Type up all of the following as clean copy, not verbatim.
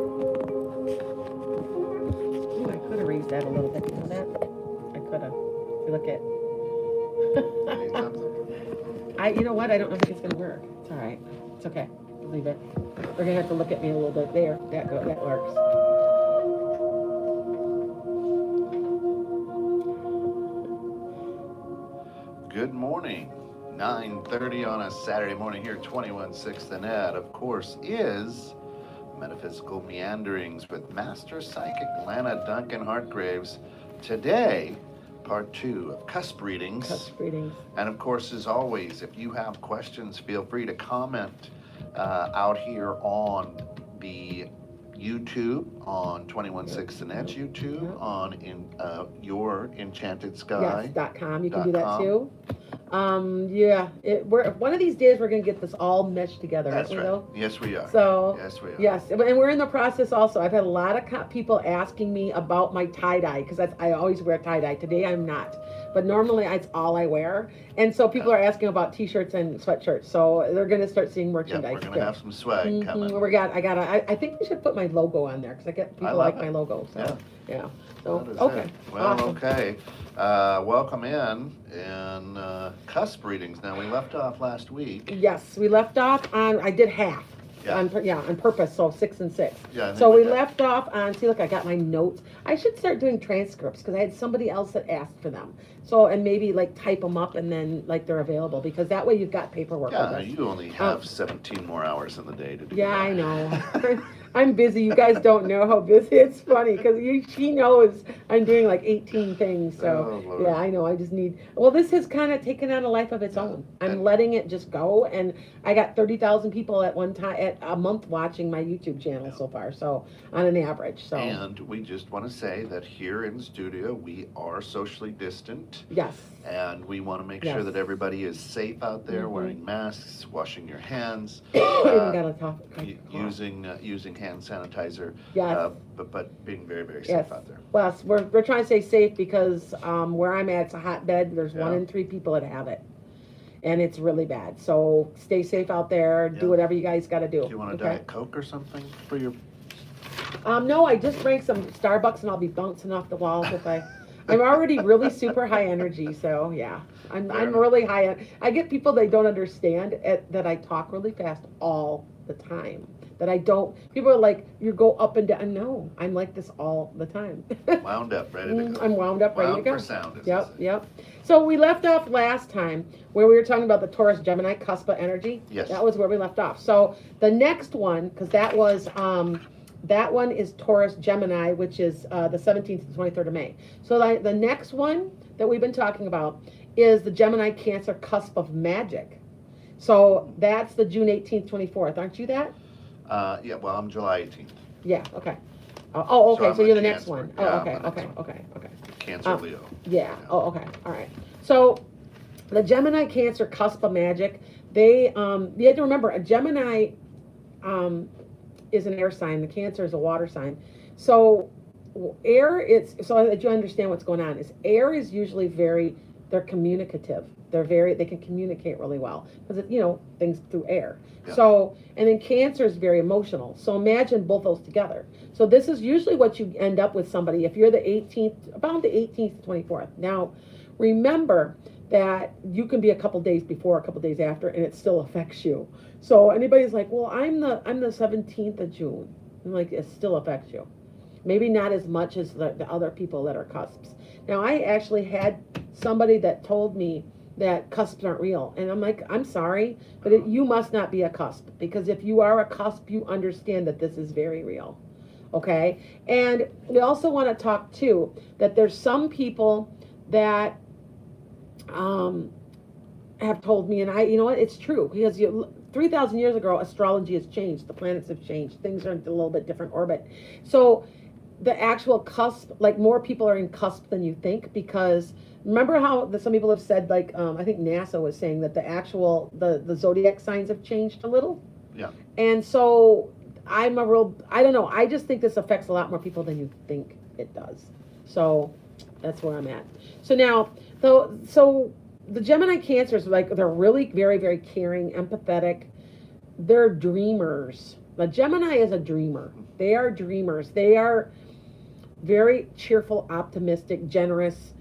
Ooh, I could have raised that a little bit. You know that? I could have. If you look at. You know what? I don't know if it's gonna work. It's all right. It's okay. Leave it. They're gonna have to look at me a little bit. There. That works. Good morning. 9:30 on a Saturday morning here, 21.6 The Net, of course, is Metaphysical Meanderings with Master Psychic Lana Duncan Hartgraves. Today, part 2 of Cusp Readings. Cusp Readings. And of course, as always, if you have questions, feel free to comment out here on the YouTube, on 21.6 The Net's YouTube, on your Enchanted Sky. Yes.com. You can do that too. We're one of these days we're gonna get this all meshed together. That's right. Though? Yes, we are. So yes, we are. Yes, and we're in the process also. I've had a lot of people asking me about my tie dye because I always wear tie dye. Today I'm not, but normally it's all I wear. And so people are asking about t-shirts and sweatshirts. So they're gonna start seeing merchandise. Yeah, we're gonna have some swag coming. I think we should put my logo on there because I get people like my logo. So yeah. So okay. Well, awesome. Okay. Welcome in Cusp Readings. Now we left off last week. Yes, we left off on. I did half. Yeah. On purpose. So 6 and 6. Yeah. So we left off on. See, look, I got my notes. I should start doing transcripts because I had somebody else that asked for them. So and maybe like type them up and then like they're available because that way you've got paperwork. Yeah, you only have 17 more hours in the day to do. Yeah, that. I know. I'm busy. You guys don't know how busy. It's funny because she knows I'm doing like 18 things. So yeah, I know. I just need. Well, this has kind of taken on a life of its own. I'm letting it just go, and I got 30,000 people at one time at a month watching my YouTube channel so far. So on an average. So. And we just want to say that here in the studio we are socially distant. Yes. And we want to make sure that everybody is safe out there, wearing masks, washing your hands, using hand sanitizer. Yes. But being very, very safe out there. Well, we're trying to stay safe because where I'm at, it's a hotbed. There's 1 in 3 people that have it. And it's really bad. So stay safe out there. Do whatever you guys got to do. Do you want a Diet Coke or something for your... No, I just drank some Starbucks and I'll be bouncing off the walls if I'm already really super high energy, so yeah. I'm really high. I get people that don't understand that I talk really fast all the time. That I don't. People are like, you go up and down. No, I'm like this all the time. Wound up, ready to go. I'm wound up, ready to go. For sound. Yep. So we left off last time where we were talking about the Taurus Gemini Cusp energy. Yes. That was where we left off. So the next one, because that was. That one is Taurus Gemini, which is the 17th to the 23rd of May. So the next one that we've been talking about is the Gemini-Cancer Cusp of Magic. So that's the June 18th, 24th. Aren't you that? Yeah, well, I'm July 18th. Yeah, okay. Okay, so you're the next one. Yeah, okay. Cancer Leo. Yeah, okay, all right. So the Gemini-Cancer Cusp of Magic, you have to remember, a Gemini... is an air sign. The Cancer is a water sign. So so that you understand what's going on, is air is usually they're communicative. They can communicate really well because things through air. Yeah. So, and then Cancer is very emotional. So imagine both those together. So this is usually what you end up with somebody if you're about the 18th to 24th. Now, remember that you can be a couple days before, a couple days after, and it still affects you. So anybody's like, well, I'm the 17th of June. I'm like, it still affects you. Maybe not as much as the other people that are cusps. Now, I actually had somebody that told me that cusps aren't real. And I'm like, I'm sorry, but you must not be a cusp. Because if you are a cusp, you understand that this is very real. Okay? And we also want to talk, too, that there's some people that... have told me, and you know what, it's true, because 3,000 years ago, astrology has changed, the planets have changed, things are in a little bit different orbit. So the actual cusp, like more people are in cusp than you think, because remember how some people have said, like, I think NASA was saying that the zodiac signs have changed a little? Yeah. And so I don't know, I just think this affects a lot more people than you think it does. So that's where I'm at. So now, the Gemini Cancers, they're really very, very caring, empathetic. They're dreamers. The Gemini is a dreamer. They are dreamers. They are very cheerful, optimistic, generous,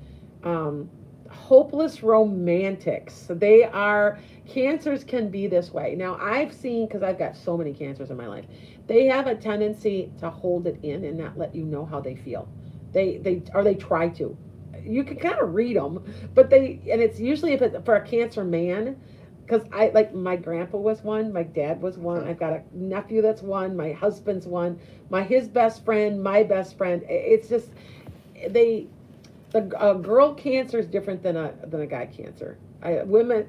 hopeless romantics. They are, Cancers can be this way. Now, I've seen, because I've got so many Cancers in my life, they have a tendency to hold it in and not let you know how they feel. They try to. You can kind of read them, but and it's usually if it's for a Cancer man, because I like my grandpa was one, my dad was one, I've got a nephew that's one, my husband's one, his best friend, my best friend. It's just a girl Cancer is different than a guy Cancer. Women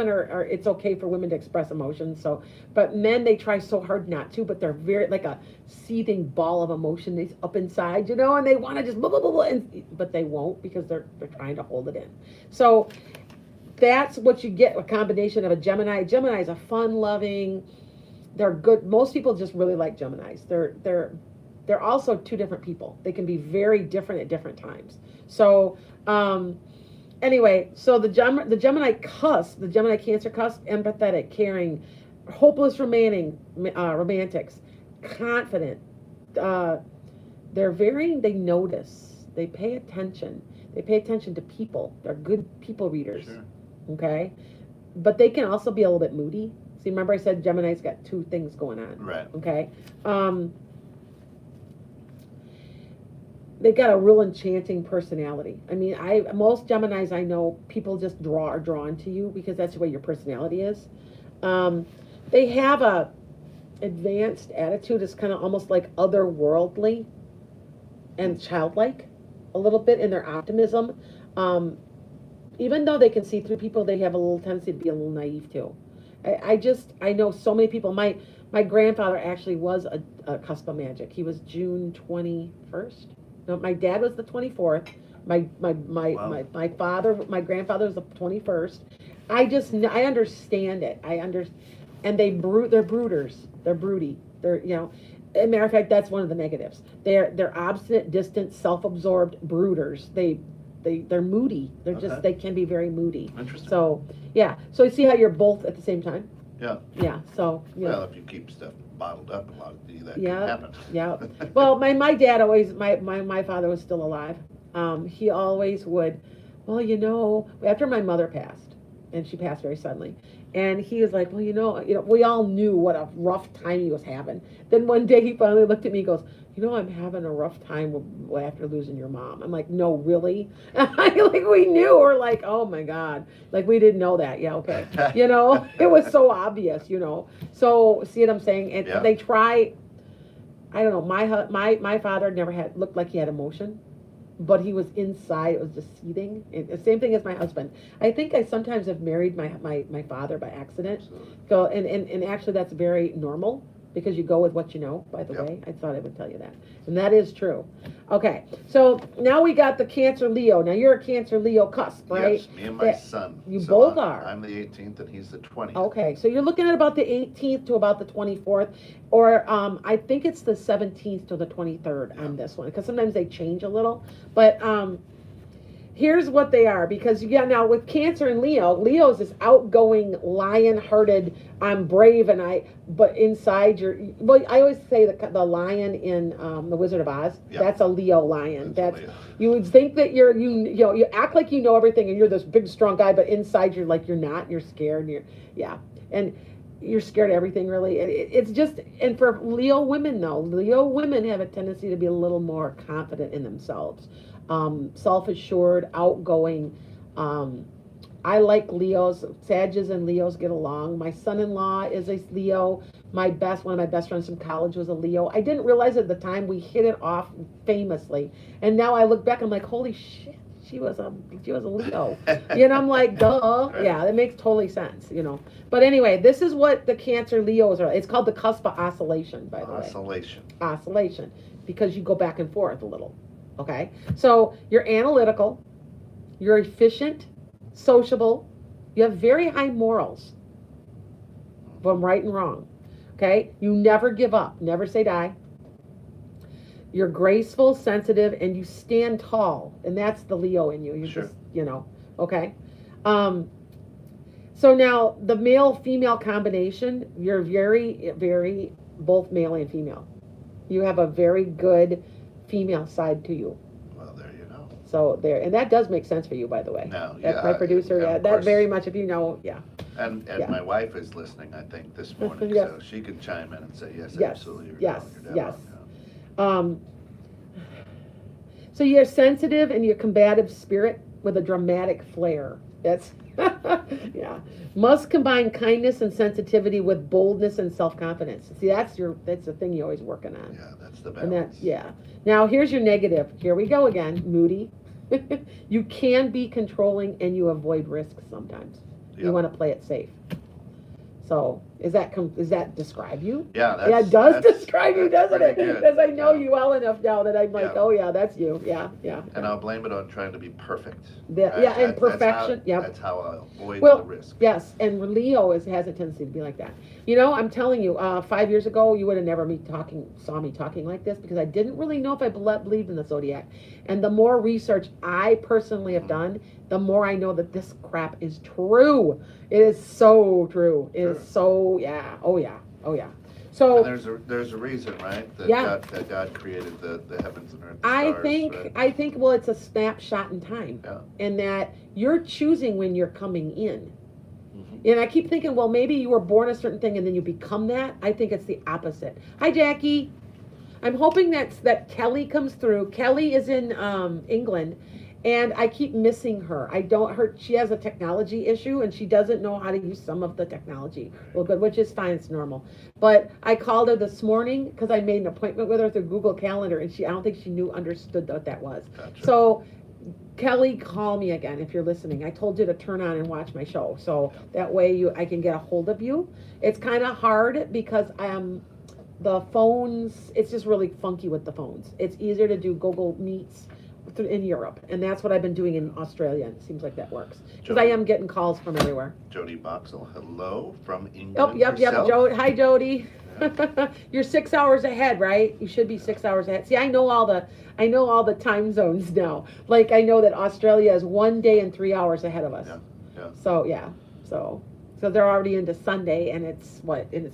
are it's okay for women to express emotions. So, but men, they try so hard not to, but they're very like a seething ball of emotion that's up inside, and they want to just blah, blah, blah, blah, but they won't because they're trying to hold it in. So that's what you get, a combination of a Gemini. Gemini is a fun-loving. They're good. Most people just really like Geminis. They're also two different people. They can be very different at different times. So, anyway, so the Gemini cusp, the Gemini Cancer cusp, empathetic, caring, hopeless romantics, confident. They notice, they pay attention. They pay attention to people. They're good people readers. Sure. Okay? But they can also be a little bit moody. See, remember I said Gemini's got two things going on. Right. Okay? They've got a real enchanting personality. I mean, most Geminis I know, people just are drawn to you because that's the way your personality is. They have a advanced attitude. It's kind of almost like otherworldly and childlike a little bit in their optimism. Even though they can see through people, they have a little tendency to be a little naive too. I know so many people. My grandfather actually was a cusp of magic. He was June 21st. No, my dad was the 24th. Wow. My grandfather was the 21st. I understand it. And they're brooders. They're broody. They're, as a matter of fact, that's one of the negatives. They're obstinate, distant, self-absorbed brooders. They're moody. They can be very moody. Interesting. So, yeah. So you see how you're both at the same time? Yeah. Yeah. So, yeah. Well, if you keep stuff bottled up a lot, that Yeah, can happen. Yeah. Well, my dad always, my father was still alive. He always would, after my mother passed, and she passed very suddenly, and he was like, we all knew what a rough time he was having. Then one day he finally looked at me and goes, I'm having a rough time after losing your mom. I'm like, no, really? Like, we knew. We're like, oh my God. Like, we didn't know that. Yeah, okay. It was so obvious, So, see what I'm saying? Yeah. They try, I don't know, my father never looked like he had emotion, but he was inside, it was just seething. The same thing as my husband. I think I sometimes have married my father by accident. So, and actually that's very normal. Because you go with what you know, by the way. I thought I would tell you that. And that is true. Okay, so now we got the Cancer Leo. Now you're a Cancer Leo cusp, right? Yes, me and my son. You both are. I'm the 18th and he's the 20th. Okay, so you're looking at about the 18th to about the 24th. Or I think it's the 17th to the 23rd on this one. Because sometimes they change a little. But here's what they are, because now with Cancer and Leo's this outgoing, lion-hearted, I'm brave, but inside I always say the lion in the Wizard of Oz, that's a Leo lion. You would think that you act like you know everything and you're this big strong guy, but inside you're not, you're scared, and you're scared of everything really. It's just, and for Leo women though, Leo women have a tendency to be a little more confident in themselves. Self-assured, outgoing. I like Leos. Sagittarius and Leos get along. My son-in-law is a Leo. One of my best friends from college was a Leo. I didn't realize at the time we hit it off famously, and now I look back and I'm like, holy shit, she was a Leo. I'm like, duh. Yeah, that makes totally sense. But anyway, this is what the Cancer Leos are. It's called the cusp of oscillation, by the way. Oscillation, because you go back and forth a little. Okay, so you're analytical, you're efficient, sociable, you have very high morals from right and wrong. Okay, you never give up, never say die. You're graceful, sensitive, and you stand tall, and that's the Leo in you. You just, okay. So now the male-female combination, you're very, very both male and female. You have a very good female side to you. Well, there you go. So there, and that does make sense for you, by the way. No, That's yeah, my producer. of Yeah, that course. very much. If you know, yeah. And Yeah. my wife is listening, I think, this morning, Yes. so she can chime in and say, yes, Yes, absolutely. You're yes, dead yes. on, Um, so you're sensitive and you're combative spirit with a dramatic flair. That's yeah. Must combine kindness and sensitivity with boldness and self-confidence. See, that's the thing you're always working on. Yeah, that's the And balance. that, yeah. Now here's your negative. Here we go again, moody. You can be controlling and you avoid risks sometimes. You Yep. want to play it safe. So does that describe you? Yeah, Yeah, it does that's- describe you, that's doesn't it? pretty good. Because I know Yeah. you well enough now that I'm like, Yeah. oh yeah, that's you. Yeah, yeah. And I'll blame it on trying to be perfect. Yeah, and perfection, yeah. yep. That's how I'll avoid Well, the risk. Yes, and Leo has a tendency to be like that. You know, I'm telling you, 5 years ago, you would have never saw me talking like this because I didn't really know if I believed in the zodiac. And the more research I personally have done, the more I know that this crap is true. It is so true. It is so, yeah, oh yeah, oh yeah. So And there's a reason, right? That Yeah. God created the heavens and earth. I stars, think right? well, it's a snapshot in time, Yeah. and that you're choosing when you're coming in. Mhm. And I keep thinking, well, maybe you were born a certain thing and then you become that. I think it's the opposite. Hi, Jackie. I'm hoping that Kelly comes through. Kelly is in England, and I keep missing her. She has a technology issue, and she doesn't know how to use some of the technology. Well, good, which is fine. It's normal. But I called her this morning because I made an appointment with her through Google Calendar, and I don't think she understood what that was. Gotcha. So, Kelly, call me again if you're listening. I told you to turn on and watch my show, so that way I can get a hold of you. It's kind of hard because the phones. It's just really funky with the phones. It's easier to do Google Meets in Europe, and that's what I've been doing in Australia. It seems like that works because I am getting calls from everywhere. Jody Boxell, hello from England. Oh, yep. herself. Hi, Jody. You're 6 hours ahead, right? You should be 6 hours ahead. See, I know all the time zones now. Like I know that Australia is 1 day and 3 hours ahead of us. Yeah. So yeah, so they're already into Sunday, and it's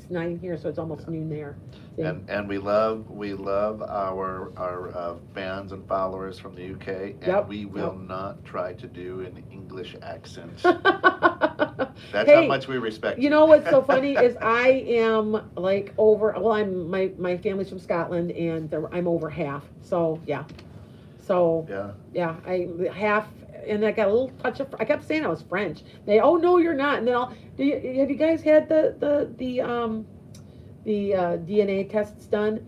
9 here, so it's almost noon there. See? And we love our fans and followers from the UK, and Yep, we will not try to do an English accent. That's Hey, how much we respect You know what's so funny is I am like I'm my family's from Scotland, and I'm over half. So yeah, Yeah. I half, and I got a little touch of. I kept saying I was French. Oh no, you're not. And then have you guys had the DNA tests done?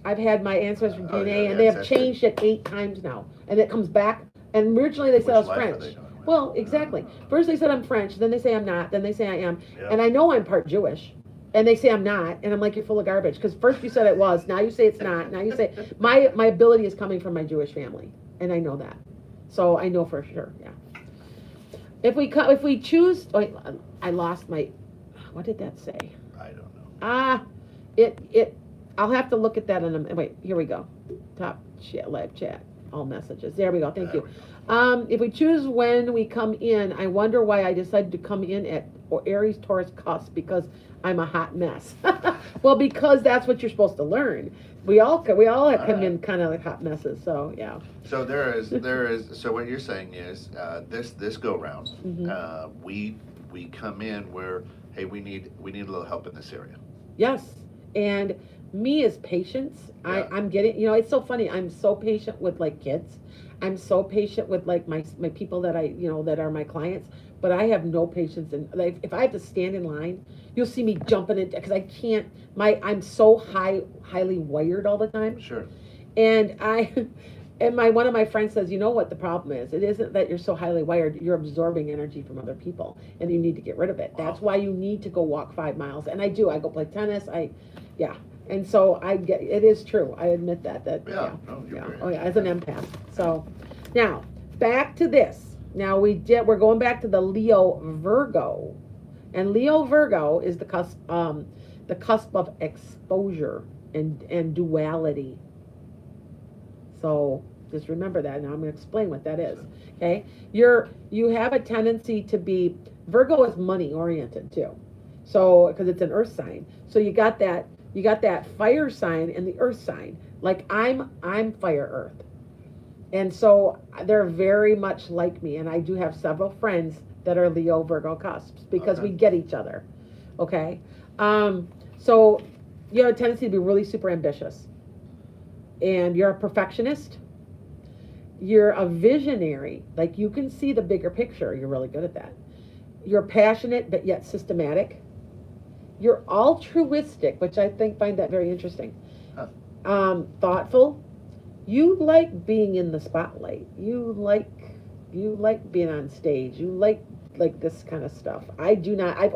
I've had my answers from Oh, DNA, yeah, and they have that's changed it 8 times now, and it comes back. And originally they said I was Which life are French. they going with? Well, exactly. First they said I'm French, then they say I'm not, then they say I am. Yeah. And I know I'm part Jewish. And they say I'm not, and I'm like, you're full of garbage. Because first you said it was, now you say it's not. Now you say my ability is coming from my Jewish family, and I know that. So I know for sure, yeah. If we choose, I lost my, what did that say? I don't know. I'll have to look at that in a, wait, here we go. Top chat, live chat, all messages. There we go, thank There you. we go. If we choose when we come in, I wonder why I decided to come in at Aries, Taurus, Cusp, because I'm a hot mess. Well, because that's what you're supposed to learn. We all come in kind of like hot messes, so yeah. So there is. So what you're saying is this go round, Mm-hmm. we come in where, hey, we need a little help in this area. Yes, and me is patience. Yeah. I'm getting, it's so funny. I'm so patient with like kids. I'm so patient with like my people that that are my clients. But I have no patience, and like if I have to stand in line, you'll see me jumping in because I can't. I'm so highly wired all the time, Sure. and one of my friends says, you know what the problem is? It isn't that you're so highly wired. You're absorbing energy from other people, and you need to get rid of it. Wow. That's why you need to go walk 5 miles, and I do. I go play tennis. And so it is true. I admit that. Yeah. No, you're very Oh yeah, as an empath. So now back to this. Now we're going back to the Leo-Virgo, and Leo-Virgo is the cusp of exposure and duality. So Just remember that. Now I'm going to explain what that is. Okay, you have a tendency to be Virgo is money oriented too, so because it's an Earth sign. So you got that fire sign and the Earth sign. Like I'm fire Earth, and so they're very much like me. And I do have several friends that are Leo Virgo cusps because we get each other. Okay, so you have a tendency to be really super ambitious, and you're a perfectionist. You're a visionary. Like you can see the bigger picture. You're really good at that. You're passionate but yet systematic. You're altruistic, which I find that very interesting. Thoughtful. You like being in the spotlight. You like being on stage. You like this kind of stuff. I do not. I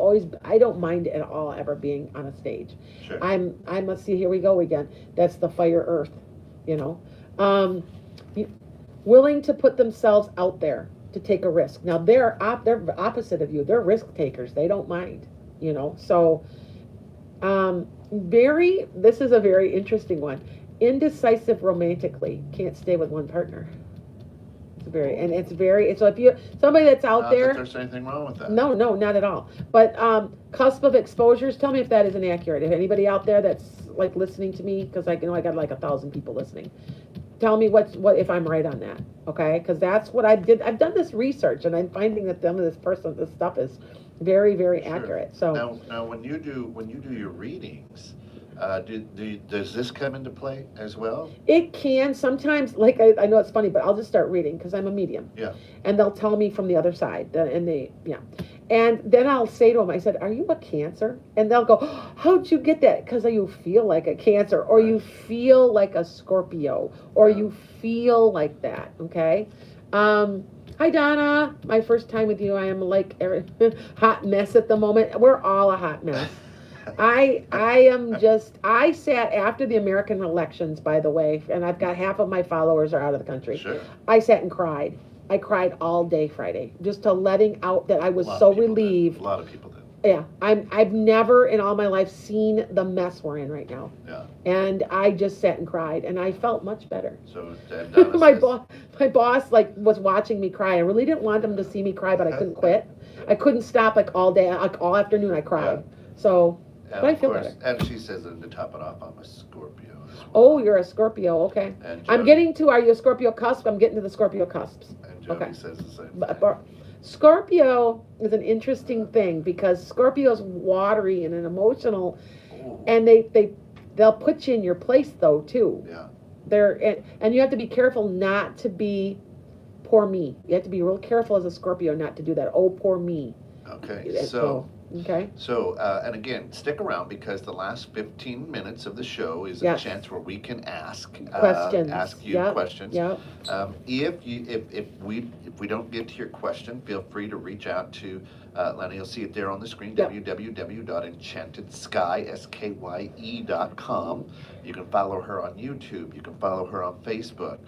don't mind at all ever being on a stage. Sure. Let's see, here we go again. That's the fire earth, you know. Willing to put themselves out there to take a risk. Now they're opposite of you. They're risk takers. They don't mind, you know. So, this is a very interesting one. Indecisive romantically, can't stay with one partner. So if you somebody that's out Not there, that there's anything wrong with that. no, not at all. But cusp of exposures. Tell me if that isn't accurate. If anybody out there that's like listening to me, because I got like 1,000 people listening. Tell me what if I'm right on that, okay? Because that's what I did. I've done this research, and I'm finding that this stuff is very, very accurate. So now when you do your readings, does this come into play as well? it can sometimes. Like I know it's funny, but I'll just start reading because I'm a medium. Yeah. And they'll tell me from the other side, and then I'll say to them, I said, "Are you a Cancer?" And they'll go, "How'd you get that?" Because you feel like a Cancer, or you feel like a Scorpio, or you feel like that. Okay. Hi Donna, my first time with you. I am like a hot mess at the moment. We're all a hot mess. I sat after the American elections, by the way, and I've got half of my followers are out of the country. Sure. I sat and cried. I cried all day Friday, just to letting out that I was so relieved. A lot of people did. Yeah, I've never in all my life seen the mess we're in right now. Yeah. And I just sat and cried, and I felt much better. So my boss like was watching me cry. I really didn't want him to see me cry, but I couldn't quit. I couldn't stop like all day, like all afternoon. I cried. So, but I feel better. And she says that to top it off, I'm a Scorpio as well. Oh, you're a Scorpio. Okay. And I'm getting to. Are you a Scorpio cusp? I'm getting to the Scorpio cusps. And Jody says the same thing. Scorpio is an interesting thing because Scorpio's watery and an emotional, and they'll put you in your place though too. Yeah. And you have to be careful not to be poor me. You have to be real careful as a Scorpio not to do that. Oh, poor me. Okay. So, and again, stick around because the last 15 minutes of the show is a chance where we can ask questions. Ask you questions. Yep. If we don't get to your question, feel free to reach out to Lenny. You'll see it there on the screen. www.enchantedskye.com. You can follow her on YouTube. You can follow her on Facebook.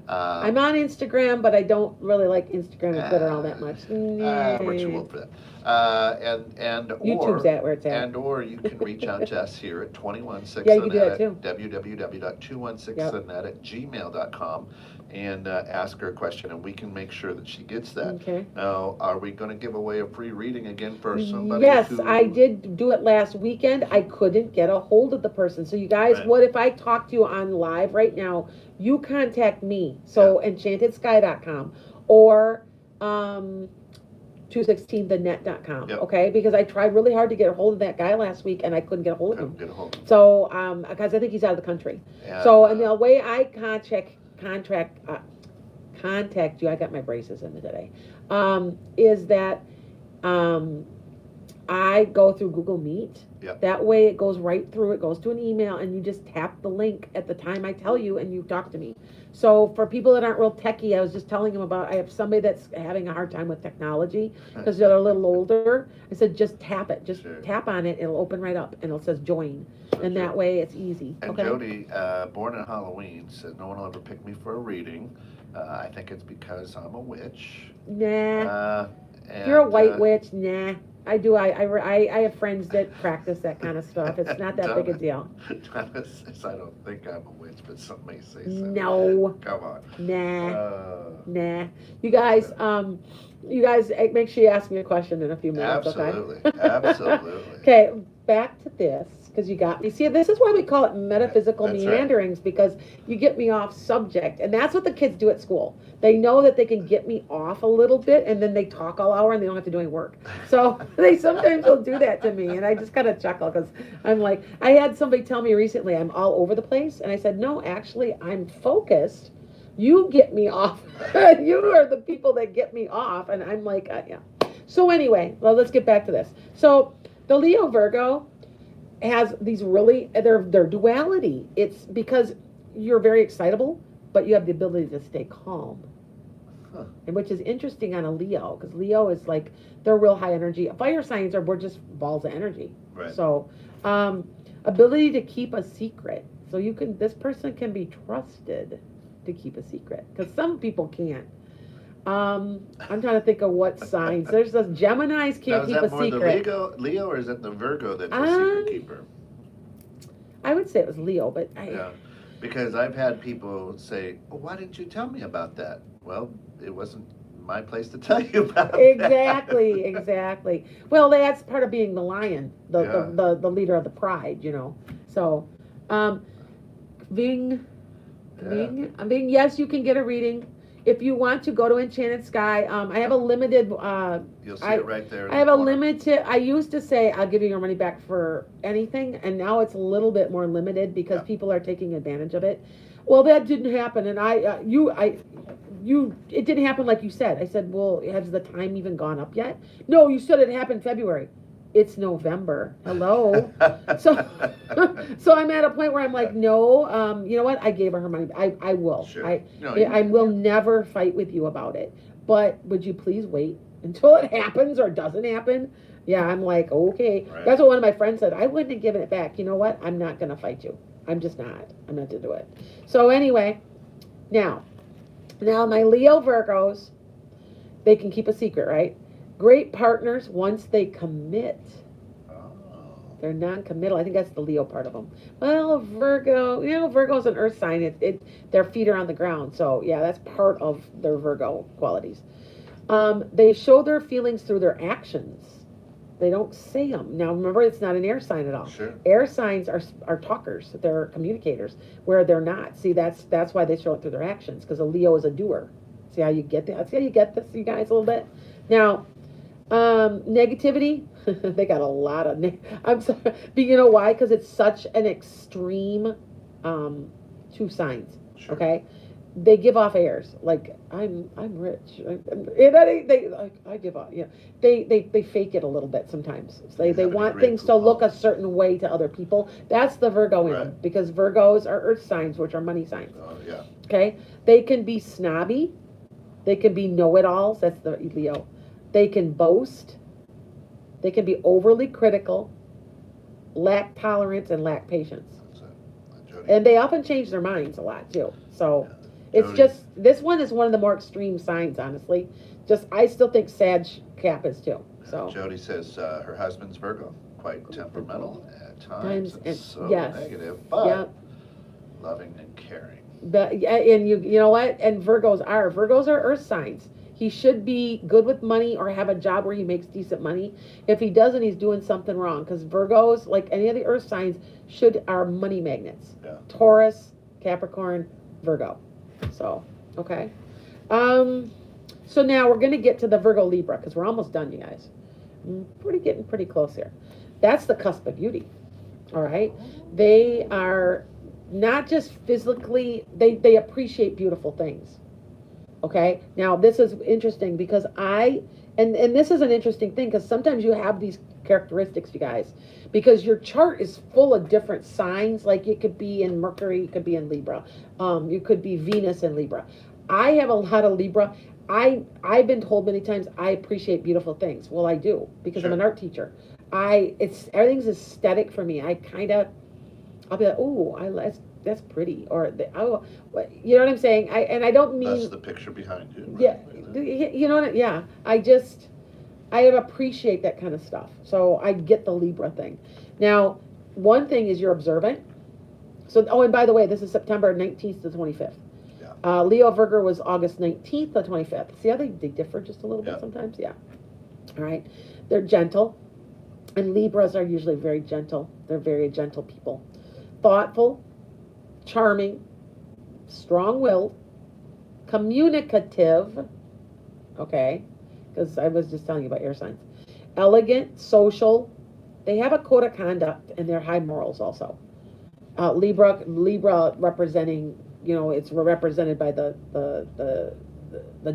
I'm on Instagram, but I don't really like Instagram and Twitter all that much. We're too old for that. YouTube's where it's at. Or you can reach out to us here at 216 Yeah, you can do that too. www.216thenet@gmail.com and ask her a question, and we can make sure that she gets that. Okay. Now, are we going to give away a free reading again for somebody? Yes, I did do it last weekend. I couldn't get a hold of the person. So you guys, what if I talk to you on live right now? You contact me. So enchantedskye.com or 216thenet.com. Okay, because I tried really hard to get a hold of that guy last week and I couldn't get a hold of him. So because I think he's out of the country. So and the way I contact you, I got my braces in today, is that I go through Google Meet. That way it goes right through, it goes to an email, and you just tap the link at the time I tell you, and you talk to me. So for people that aren't real techie, I was just telling them about, I have somebody that's having a hard time with technology because they're a little older. I said, just tap it, tap on it, it'll open right up, and it says join. And that way it's easy. And Jody, born on Halloween, said no one will ever pick me for a reading. I think it's because I'm a witch. Nah. If you're a white witch, nah. I do. I have friends that practice that kind of stuff. It's not that big a deal. Donna says, I don't think I'm a witch, but some may say so. No. Come on. Nah. You guys, make sure you ask me a question in a few minutes, Absolutely. okay? Absolutely. Okay, back to this, because you got me. See, this is why we call it metaphysical That's right. meanderings, because you get me off subject. And that's what the kids do at school. They know that they can get me off a little bit, and then they talk all hour, and they don't have to do any work. So they sometimes will do that to me, and I just kind of chuckle, because I'm like, I had somebody tell me recently I'm all over the place, and I said, no, actually, I'm focused. You get me off. You are the people that get me off. And I'm like, yeah. So anyway, well, let's get back to this. So the Leo-Virgo has these really, their duality. It's because you're very excitable, but you have the ability to stay calm. Huh. And which is interesting on a Leo, because Leo is like, they're real high energy. Fire signs we're just balls of energy. Right. So, ability to keep a secret. So this person can be trusted to keep a secret, because some people can't. I'm trying to think of what signs. There's the Geminis can't keep a secret. Is that more the Leo, or is it the Virgo that's a secret keeper? I would say it was Leo, but Yeah, because I've had people say, well, why didn't you tell me about that? Well, it wasn't my place to tell you about exactly, that. exactly. Well, that's part of being the lion, the leader of the pride, you know. So, being, yes, you can get a reading. If you want to go to Enchanted Sky, I have a limited. You'll see it right there. I have a limited. I used to say I'll give you your money back for anything, and now it's a little bit more limited because people are taking advantage of it. Well, that didn't happen, and it didn't happen like you said. I said, well, has the time even gone up yet? No, you said it happened February. It's November. Hello. so I'm at a point where I'm like, no, you know what? I gave her money. I will. Sure. I will never fight with you about it. But would you please wait until it happens or doesn't happen? Yeah, I'm like, okay. Right. That's what one of my friends said. I wouldn't have given it back. You know what? I'm not going to fight you. I'm just not. I'm not to do it. So anyway, now my Leo Virgos, they can keep a secret, right? Great partners once they commit. Oh. They're non-committal. I think that's the Leo part of them. Well, Virgo, Virgo's an earth sign. Their feet are on the ground. So, yeah, that's part of their Virgo qualities. They show their feelings through their actions. They don't say them. Now, remember, it's not an air sign at all. Sure. Air signs are talkers. They're communicators, where they're not. See, that's why they show it through their actions, because a Leo is a doer. See how you get that? See how you get this, you guys, a little bit? Now, negativity, they got a lot of, I'm sorry, but you know why? Because it's such an extreme, two signs, Sure. Okay? They give off airs, like, I'm rich, I give off, yeah. They fake it a little bit sometimes. They want things to look a certain way to other people. That's the Virgo in them, because Virgos are earth signs, which are money signs. Oh, yeah. Okay? They can be snobby. They can be know-it-alls, that's the Leo. They can boast. They can be overly critical, lack tolerance, and lack patience. And they often change their minds a lot, too. So it's just, this one is one of the more extreme signs, honestly. I still think Sag Cap is, too. So Jody says her husband's Virgo, quite temperamental at times, and so yes. negative, but loving and caring. And you know what? And Virgos are earth signs. He should be good with money or have a job where he makes decent money. If he doesn't, he's doing something wrong. Because Virgos, like any of the earth signs, are money magnets. Yeah. Taurus, Capricorn, Virgo. So, okay. So now we're going to get to the Virgo-Libra, because we're almost done, you guys. Getting pretty close here. That's the cusp of beauty. All right? They are not just physically, they appreciate beautiful things. Okay, now this is interesting because and this is an interesting thing, because sometimes you have these characteristics, you guys, because your chart is full of different signs. Like it could be in Mercury, it could be in Libra, you could be Venus in Libra. I have a lot of Libra. I've been told many times I appreciate beautiful things. Well, I do, because I'm an art teacher. Everything's aesthetic for me. I'll be like, oh, that's pretty, or you know what I'm saying? I don't mean that's the picture behind you. Yeah, you know what? Yeah, I appreciate that kind of stuff. So I get the Libra thing. Now, one thing is you're observant. So, oh, and by the way, this is September 19th to 25th. Yeah. Leo-Virgo was August 19th to 25th. See how they differ just a little bit Yeah. sometimes? Yeah. All right. They're gentle. And Libras are usually very gentle. They're very gentle people. Thoughtful, charming, strong-willed, communicative, okay, because I was just telling you about air signs. Elegant, social. They have a code of conduct, and they're high morals also. Libra representing, it's represented by the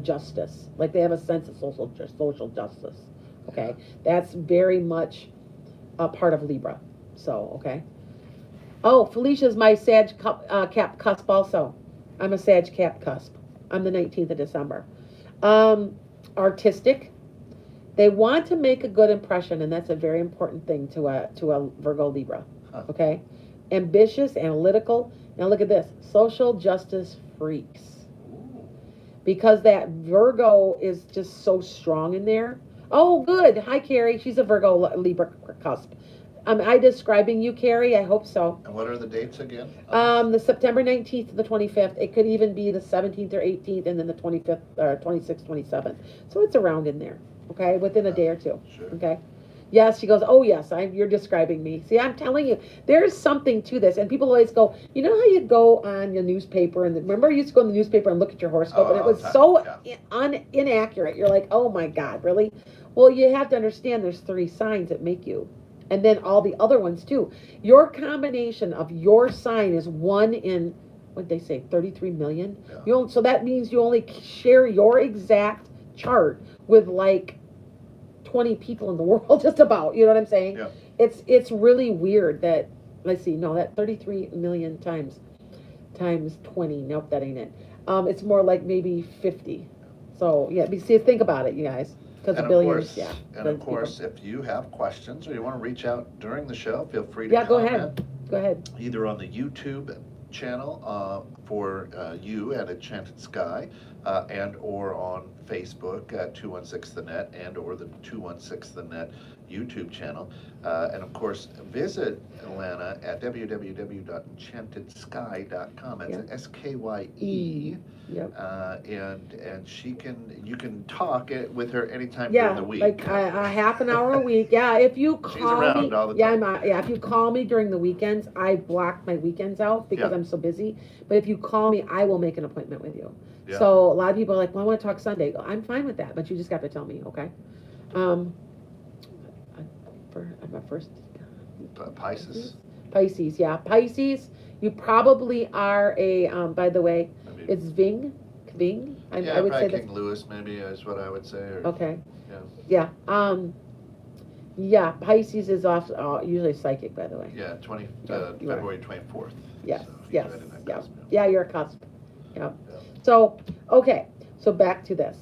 justice. Like they have a sense of social justice. Okay, that's very much a part of Libra. So, okay. Oh, Felicia's my Sag Cap Cusp also. I'm a Sag Cap Cusp. I'm the 19th of December. Artistic. They want to make a good impression, and that's a very important thing to a Virgo Libra. Huh. Okay? Ambitious, analytical. Now look at this. Social justice freaks. Ooh. Because that Virgo is just so strong in there. Oh, good. Hi, Carrie. She's a Virgo Libra cusp. Am I describing you, Carrie? I hope so. And what are the dates again? The September 19th to the 25th. It could even be the 17th or 18th, and then the 25th, or 26th, 27th. So it's around in there, okay, within a day or two. Sure. Okay. Yes, she goes, oh, yes, you're describing me. See, I'm telling you, there's something to this. And people always go, you know how you go on your newspaper, and remember you used to go in the newspaper and look at your horoscope, and it was so inaccurate. You're like, oh, my God, really? Well, you have to understand there's 3 signs that make you. And then all the other ones too. Your combination of your sign is 1 in, what'd they say, 33 million? Yeah. So that means you only share your exact chart with like 20 people in the world, just about. You know what I'm saying? Yeah. It's really weird that, let's see, no, that 33 million times 20. Nope, that ain't it. It's more like maybe 50. So yeah, see, think about it, you guys. And of billions, course, yeah. And of course, if you have questions or you want to reach out during the show, feel free to go comment. ahead. Go ahead. Either on the YouTube channel for you at Enchanted Sky, and or on Facebook at 216 The Net, and or the 216 The Net YouTube channel. And of course, visit Alana at www.enchantedsky.com. It's SKYE. Yep. And you can talk with her anytime Yeah, during the week. like a half an hour a week. Yeah, if you call She's around me, all the time. if you call me during the weekends, I block my weekends out because I'm so busy. But if you call me, I will make an appointment with you. Yeah. So a lot of people are like, well, I want to talk Sunday. I'm fine with that, but you just got to tell me, okay? I'm a first Pisces, yeah. Pisces, you probably are a, by the way, Maybe. it's Ving. I would say King Louis maybe is what I would say. Or, okay. Yeah. Yeah, Pisces is off, usually psychic, by the way. Yeah, February 24th. Yes, So he's yes, right in that yeah. cusp, Yeah, you're a cusp. Yeah. Yeah. So, okay, so back to this.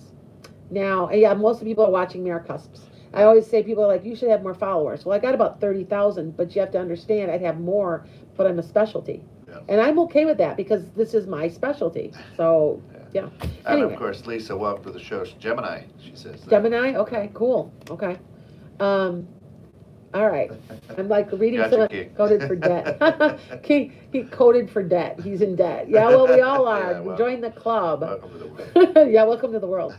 Now, most of the people are watching me are cusps. I always say people are like, you should have more followers. Well, I got about 30,000, but you have to understand I'd have more, but I'm a specialty. Yeah. And I'm okay with that because this is my specialty. So, yeah. And Anyway. of course, Lisa, welcome to the show. She's Gemini, she says. Gemini? Okay, cool. Okay. All right. I'm like reading Gotcha, someone King. coded for debt. King, he coded for debt. He's in debt. Yeah, well, we all are. Yeah, well, Join the club. Welcome to the world. Yeah, welcome to the world.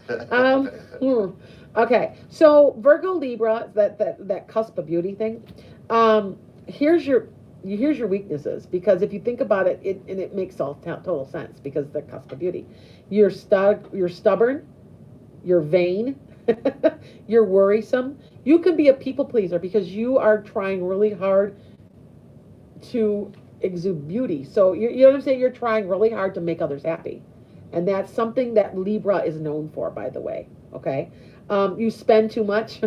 Okay, so Virgo Libra, that cusp of beauty thing. Here's your weaknesses, because if you think about it, it makes all total sense because the cusp of beauty. You're stubborn. You're vain. You're worrisome. You can be a people pleaser because you are trying really hard to exude beauty. So you know what I'm saying? You're trying really hard to make others happy. And that's something that Libra is known for, by the way. Okay? You spend too much.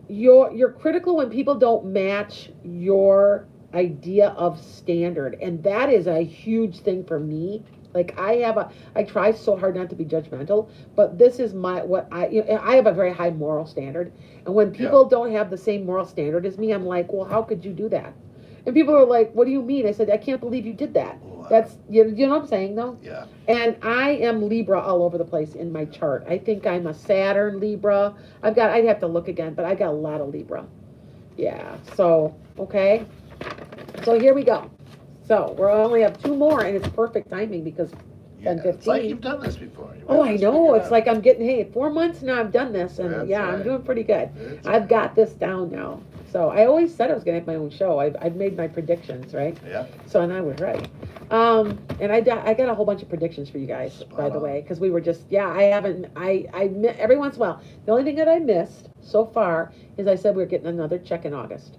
You're critical when people don't match your idea of standard. And that is a huge thing for me. Like I try so hard not to be judgmental, but this is I have a very high moral standard. And when people don't have the same moral standard as me, I'm like, well, how could you do that? And people are like, what do you mean? I said, I can't believe you did that. Well, That's, you know what I'm saying, though? Yeah. And I am Libra all over the place in my chart. I think I'm a Saturn Libra. I'd have to look again, but I got a lot of Libra. Yeah, so, okay. So here we go. So we only have 2 more, and it's perfect timing because 10:15. It's like you've done this before. I know. It's like I'm getting, hey, 4 months now I've done this, and That's I'm right. doing pretty good. That's I've right. got this down now. So I always said I was going to have my own show. I've made my predictions, right? Yeah. So, and I was right. And I got a whole bunch of predictions for you guys, by the way, because we were just, every once in a while, the only thing that I missed so far is I said we were getting another check in August.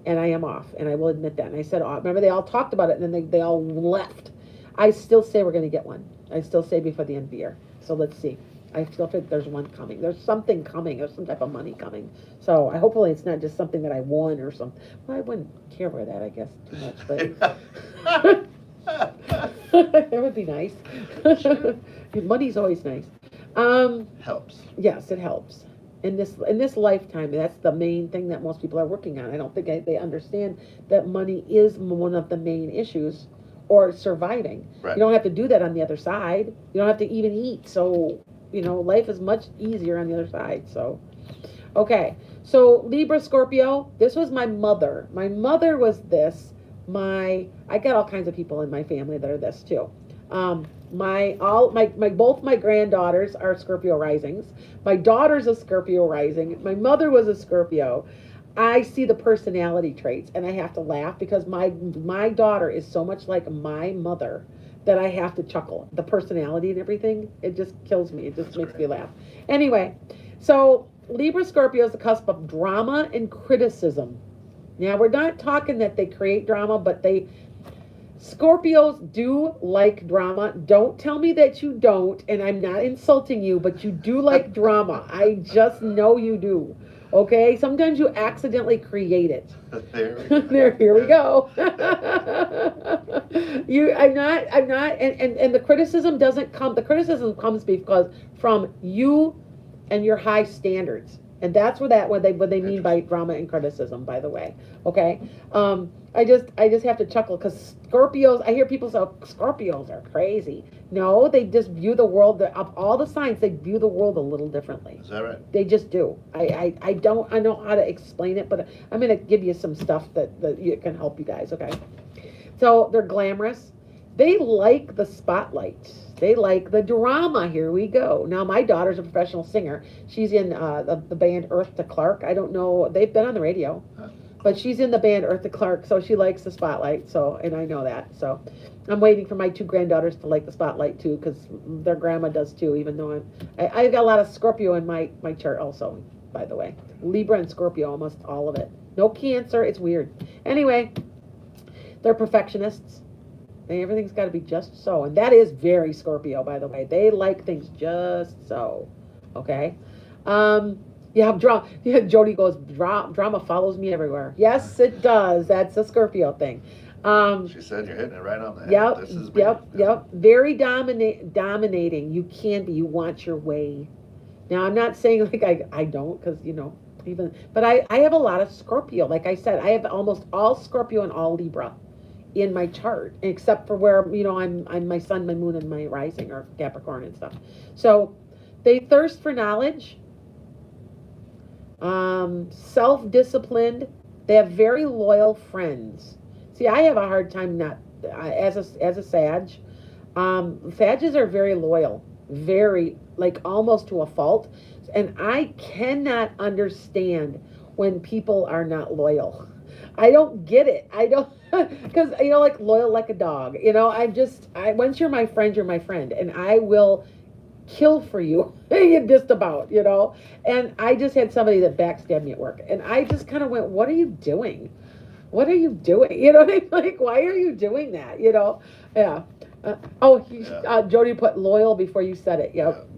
And I am off, and I will admit that. And I said, remember, they all talked about it, and then they all left. I still say we're going to get one. I still say before the end of the year. So let's see. I still think there's one coming. There's something coming. There's some type of money coming. So hopefully it's not just something that I won or something. Well, I wouldn't care for that, I guess, too much. But that would be nice. Sure. Money's always nice. Helps. Yes, it helps. In this lifetime, that's the main thing that most people are working on. I don't think they understand that money is one of the main issues, or surviving. Right. You don't have to do that on the other side. You don't have to even eat. So, life is much easier on the other side. So, okay. So Libra-Scorpio, this was my mother. My mother was this. I got all kinds of people in my family that are this too. Both my granddaughters are Scorpio risings. My daughter's a Scorpio rising. My mother was a Scorpio. I see the personality traits, and I have to laugh because my daughter is so much like my mother that I have to chuckle. The personality and everything, it just kills me. It just makes me laugh. Anyway, so Libra-Scorpio is the cusp of drama and criticism. Now, we're not talking that they create drama, but Scorpios do like drama. Don't tell me that you don't, and I'm not insulting you, but you do like drama. I just know you do. Okay? Sometimes you accidentally create it. Here we go. I'm not, and the criticism comes because from you and your high standards. And that's what they mean by drama and criticism, by the way. Okay? I just have to chuckle because Scorpios, I hear people say, Scorpios are crazy. No, they just view the world, of all the signs, they view the world a little differently. Is that right? They just do. I know how to explain it, but I'm going to give you some stuff that can help you guys, okay? So they're glamorous. They like the spotlight. They like the drama. Here we go. Now, my daughter's a professional singer. She's in the band Earth to Clark. I don't know. They've been on the radio. But she's in the band Earth to Clark, so she likes the spotlight. So, and I know that. So I'm waiting for my 2 granddaughters to like the spotlight, too, because their grandma does, too, even though I've got a lot of Scorpio in my chart also, by the way. Libra and Scorpio, almost all of it. No Cancer. It's weird. Anyway, they're perfectionists. Everything's got to be just so. And that is very Scorpio, by the way. They like things just so. Okay? Drama. Yeah, Jody goes, drama follows me everywhere. Yes, it does. That's a Scorpio thing. She said you're hitting it right on the head. Yep, This is yep. Very dominating. You can be. You want your way. Now, I'm not saying like I don't, because, but I have a lot of Scorpio. Like I said, I have almost all Scorpio and all Libra in my chart, except for where, I'm my sun, my moon, and my rising are Capricorn and stuff. So they thirst for knowledge, self-disciplined. They have very loyal friends. See, I have a hard time as a Sag. Sages are very loyal, very, like, almost to a fault. And I cannot understand when people are not loyal. I don't get it. I don't, because, like loyal like a dog. Once you're my friend, you're my friend. And I will kill for you, just about, And I just had somebody that backstabbed me at work. And I just kind of went, what are you doing? What are you doing? You know what I mean? Like, why are you doing that? Yeah. Jody put loyal before you said it. Yep.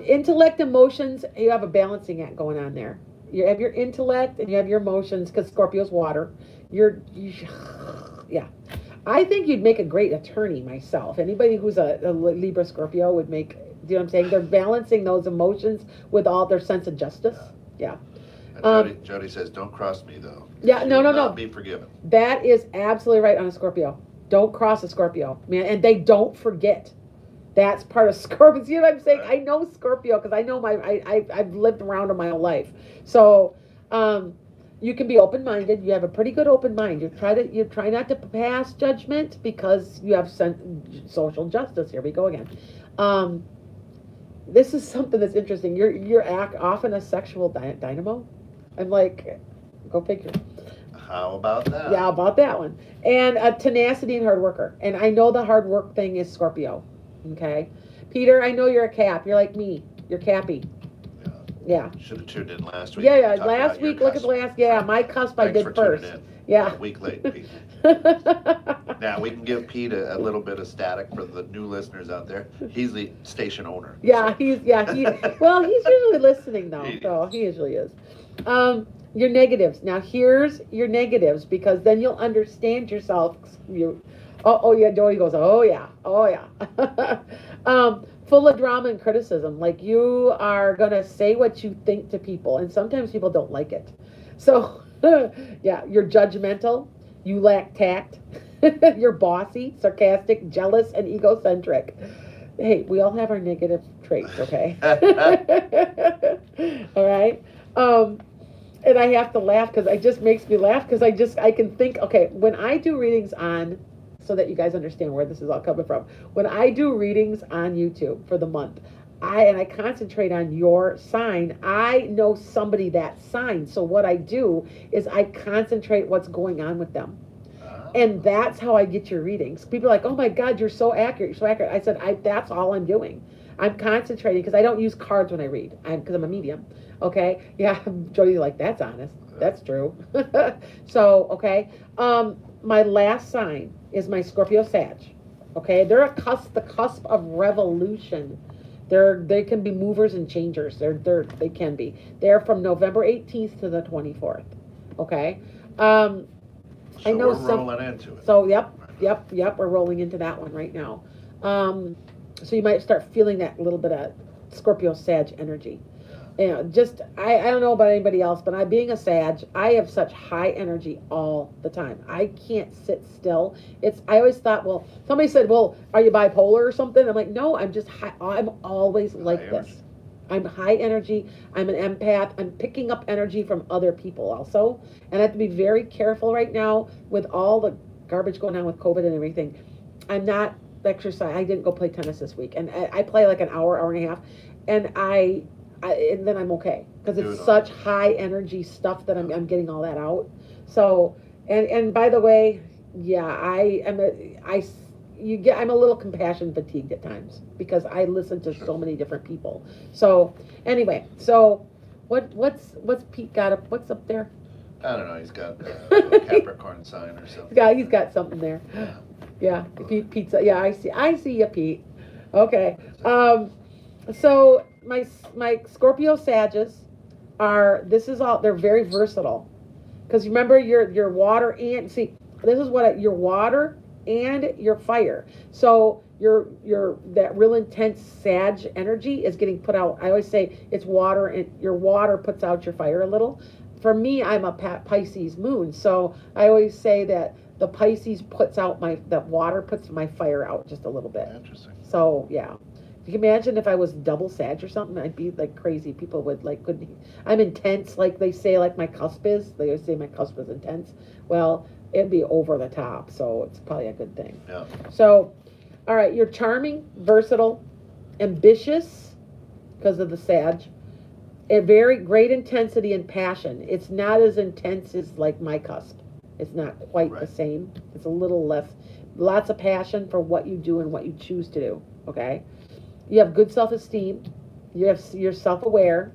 Intellect, emotions, you have a balancing act going on there. You have your intellect and you have your emotions, because Scorpio's water. Yeah. I think you'd make a great attorney myself. Anybody who's a Libra Scorpio would make, you know what I'm saying? They're balancing those emotions with all their sense of justice. Yeah. Jody says, don't cross me, though. Yeah, no. Be forgiven. That is absolutely right on a Scorpio. Don't cross a Scorpio, man, and they don't forget. That's part of Scorpio. See what I'm saying? I know Scorpio because I know I've lived around them my whole life. So you can be open minded. You have a pretty good open mind. You try not to pass judgment because you have social justice. Here we go again. This is something that's interesting. You're often a sexual dynamo. I'm like, go figure. How about that? Yeah, about that one. And a tenacity and hard worker. And I know the hard work thing is Scorpio. Okay. Peter, I know you're a Cap. You're like me. You're Cappy. Yeah. Should have tuned in last week. Yeah. Last week, look at the last. Yeah, my cusp I did first. Yeah. A week late, Pete. Now, we can give Pete a little bit of static for the new listeners out there. He's the station owner. Yeah, well, he's usually listening, though. He usually is. Your negatives. Now, here's your negatives, because then you'll understand yourself. Yeah, Joey goes, oh, yeah. Full of drama and criticism. Like, you are going to say what you think to people, and sometimes people don't like it. So, yeah, you're judgmental. You lack tact. You're bossy, sarcastic, jealous, and egocentric. Hey, we all have our negative traits, okay? All right? And I have to laugh because it just makes me laugh because I can think, okay, when I do readings on, so that you guys understand where this is all coming from, when I do readings on YouTube for the month, I concentrate on your sign, I know somebody that sign. So what I do is I concentrate what's going on with them. And that's how I get your readings. People are like, oh my God, you're so accurate. You're so accurate. I said, that's all I'm doing. I'm concentrating because I don't use cards when I read because I'm a medium. Okay. Yeah. Jody's like, that's honest. That's true. So, okay. My last sign is my Scorpio-Sag. Okay. They're the cusp of revolution. They can be movers and changers. They can be. They're from November 18th to the 24th. Okay. So I know we're rolling into it. So yep. We're rolling into that one right now. So you might start feeling that little bit of Scorpio-Sag energy. You know, I don't know about anybody else, but being a Sag, I have such high energy all the time. I can't sit still. I always thought, well, somebody said, well, are you bipolar or something? I'm like, no, I'm just high. I'm always like this. I'm high energy. I'm an empath. I'm picking up energy from other people also. And I have to be very careful right now with all the garbage going on with COVID and everything. I'm not exercise. I didn't go play tennis this week. And I play like an hour and a half. And and then I'm okay. Because it's such high energy stuff that I'm getting all that out. So, and by the way, yeah, I'm a little compassion fatigued at times because I listen to so many different people. So anyway, what's Pete got up? What's up there? I don't know. He's got a Capricorn sign or something. He's got something there. Yeah, Pete's. Yeah, I see you, Pete. Okay. So my Scorpio Sages they're very versatile. Because remember, you're water and this is what your water and your fire. So your that real intense Sag energy is getting put out. I always say it's water, and your water puts out your fire a little. For me, I'm a Pisces moon, so I always say that the Pisces the water puts my fire out just a little bit. Interesting. So yeah. You can imagine if I was double Sag or something, I'd be like crazy. People would I'm intense, like they say, like my cusp is. They always say my cusp is intense. Well, it'd be over the top, so it's probably a good thing. Yeah. So, all right, you're charming, versatile, ambitious, because of the Sag. A very great intensity and passion. It's not as intense as like my cusp. It's not quite the same. It's a little less. Lots of passion for what you do and what you choose to do. Okay. You have good self-esteem. You're self-aware.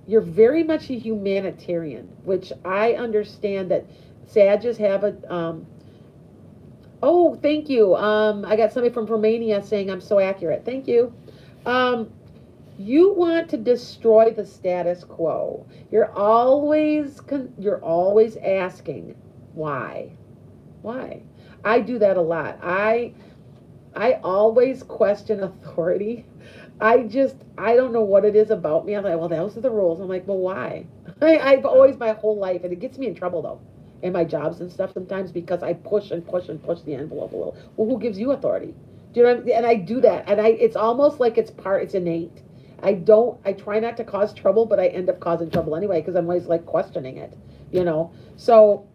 You're very much a humanitarian, which I understand that Sages have a. Oh, thank you. I got somebody from Romania saying I'm so accurate. Thank you. You want to destroy the status quo. You're always asking why. Why? I do that a lot. I always question authority. I don't know what it is about me. I'm like, well, those are the rules. I'm like, well, why? I've always my whole life, and it gets me in trouble though. in my jobs and stuff sometimes because I push and push and push the envelope a little. Well, who gives you authority? Do you know what I mean? And I do that, and it's almost like it's innate. I try not to cause trouble, but I end up causing trouble anyway because I'm always like questioning it, you know. So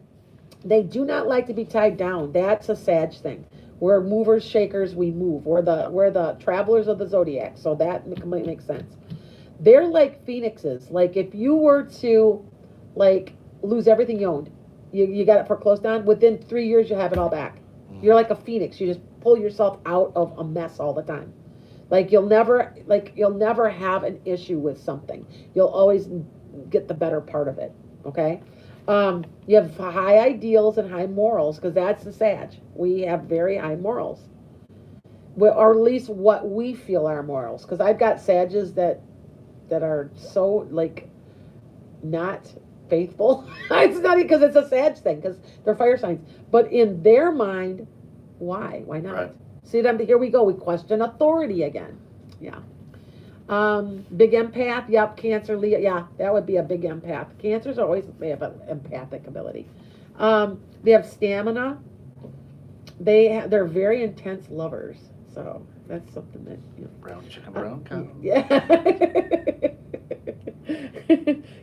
they do not like to be tied down. That's a Sag thing. We're movers, shakers, we move. We're the travelers of the zodiac, so that completely makes sense. They're like phoenixes. Like if you were to like lose everything you owned, you got it foreclosed on, within 3 years you have it all back. You're like a phoenix. You just pull yourself out of a mess all the time. You'll never have an issue with something. You'll always get the better part of it. Okay? You have high ideals and high morals because that's the Sag. We have very high morals. Or at least what we feel are morals. Because I've got Sages that are so like not faithful. It's not because it's a Sag thing because they're fire signs. But in their mind, why? Why not? Right. See, here we go. We question authority again. Yeah. Big empath. Yep. Cancer, Leo. Yeah, that would be a big empath. Cancers always they have an empathic ability. They have stamina. They're very intense lovers. So that's something that Brown chicken, brown cow. yeah.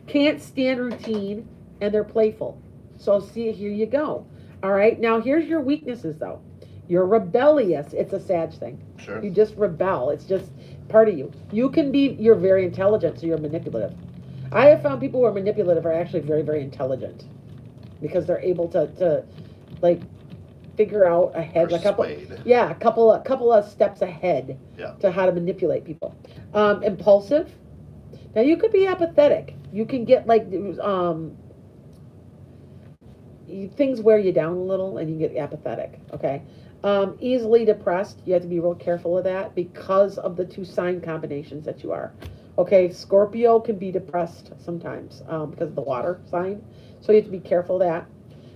Can't stand routine, and they're playful. So see, here you go. All right. Now here's your weaknesses, though. You're rebellious. It's a Sag thing. Sure. You just rebel. It's just part of you. You're very intelligent, so you're manipulative. I have found people who are manipulative are actually very, very intelligent because they're able to like figure out ahead a couple of steps ahead to how to manipulate people. Impulsive. Now you could be apathetic. You can get things wear you down a little and you get apathetic. Okay. Easily depressed. You have to be real careful of that because of the 2 sign combinations that you are. Okay, Scorpio can be depressed sometimes because of the water sign. So you have to be careful of that.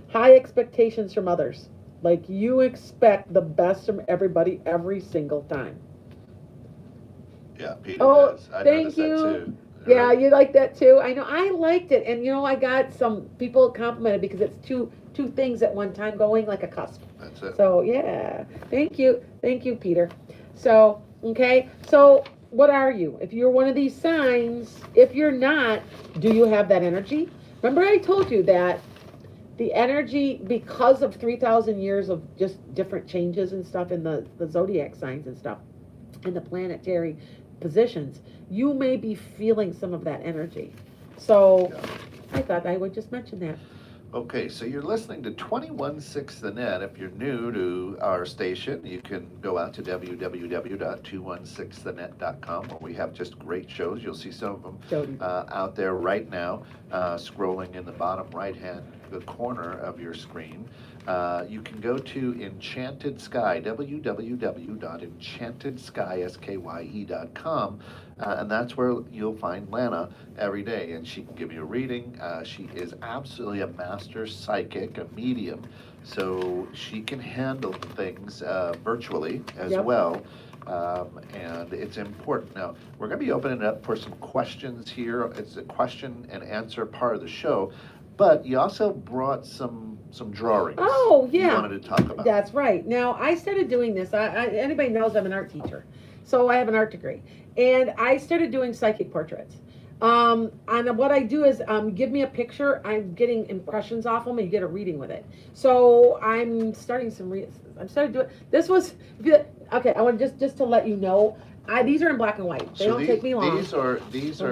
High expectations from others. Like you expect the best from everybody every single time. Yeah, Peter does. I thank noticed that you. too. Yeah, you like that too. I know. I liked it, and I got some people complimented because it's two things at one time going like a cusp. That's it. So yeah, thank you, Peter. So okay, so what are you? If you're one of these signs, if you're not, do you have that energy? Remember, I told you that the energy, because of 3,000 years of just different changes and stuff in the zodiac signs and stuff, and the planetary positions, you may be feeling some of that energy. So I thought I would just mention that. Okay, so you're listening to 216 The Net. If you're new to our station, you can go out to www.216thenet.com where we have just great shows. You'll see some of them out there right now, scrolling in the bottom right-hand corner of your screen. You can go to Enchanted Sky, www.enchantedskye.com, and that's where you'll find Lana every day, and she can give you a reading. She is absolutely a master psychic, a medium, so she can handle things virtually as well. And it's important. Now, we're going to be opening it up for some questions here. It's a question and answer part of the show. But you also brought some drawings. Oh, yeah. You wanted to talk about. That's right. Now, I started doing this. Anybody knows I'm an art teacher. So I have an art degree. And I started doing psychic portraits. And what I do is give me a picture. I'm getting impressions off them and you get a reading with it. So I'm starting doing, this was, okay, I want just to let you know, these are in black and white. They don't take me long. These are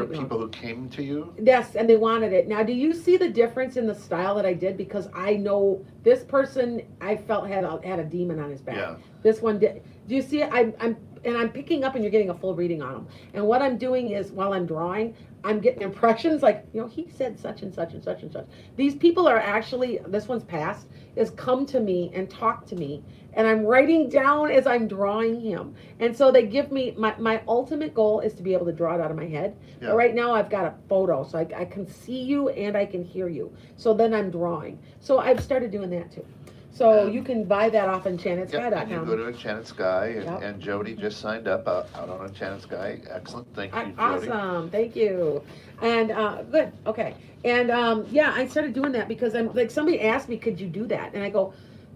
people who came to you? Yes, and they wanted it. Now, do you see the difference in the style that I did? Because I know this person I felt had a demon on his back. Yeah. This one did. Do you see it? I'm picking up and you're getting a full reading on them. And what I'm doing is while I'm drawing, I'm getting impressions like, he said such and such and such and such. These people are actually, this one's past, is come to me and talk to me. And I'm writing down as I'm drawing him. And so they give me, my ultimate goal is to be able to draw it out of my head. Yeah. But right now I've got a photo, so I can see you and I can hear you. So then I'm drawing. So I've started doing that too. So And- you can buy that off Yep, and you go enchantedSky.com. to Enchanted Sky, and, Yep. and Jody just signed up out on Enchanted Sky. Excellent, thank you, Jody. Awesome, thank you. And good, okay. And yeah, I started doing that because I'm like, somebody asked me, could you do that? And I go,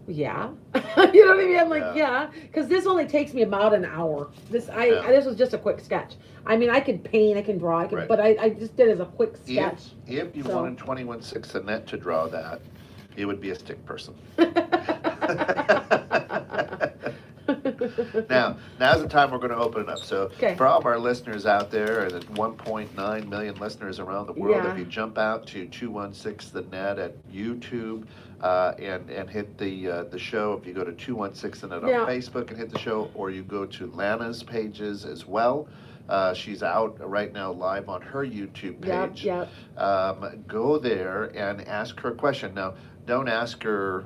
yeah. You know what I mean? I'm like, yeah, because this only takes me about an hour. This this was just a quick sketch. I mean, I can paint, I can draw, I can, Right. but I just did it as a quick sketch. If you So- wanted 21/6 Annette to draw that, it would be a stick person. Now's the time we're going to open it up. So Okay. for all of our listeners out there, and the 1.9 million listeners around the world, Yeah. if you jump out to 216 the net at YouTube and hit the show, if you go to 216 the net Now- on Facebook and hit the show, or you go to Lana's pages as well. She's out right now live on her YouTube page. Yep. Go there and ask her a question. Now, don't ask her,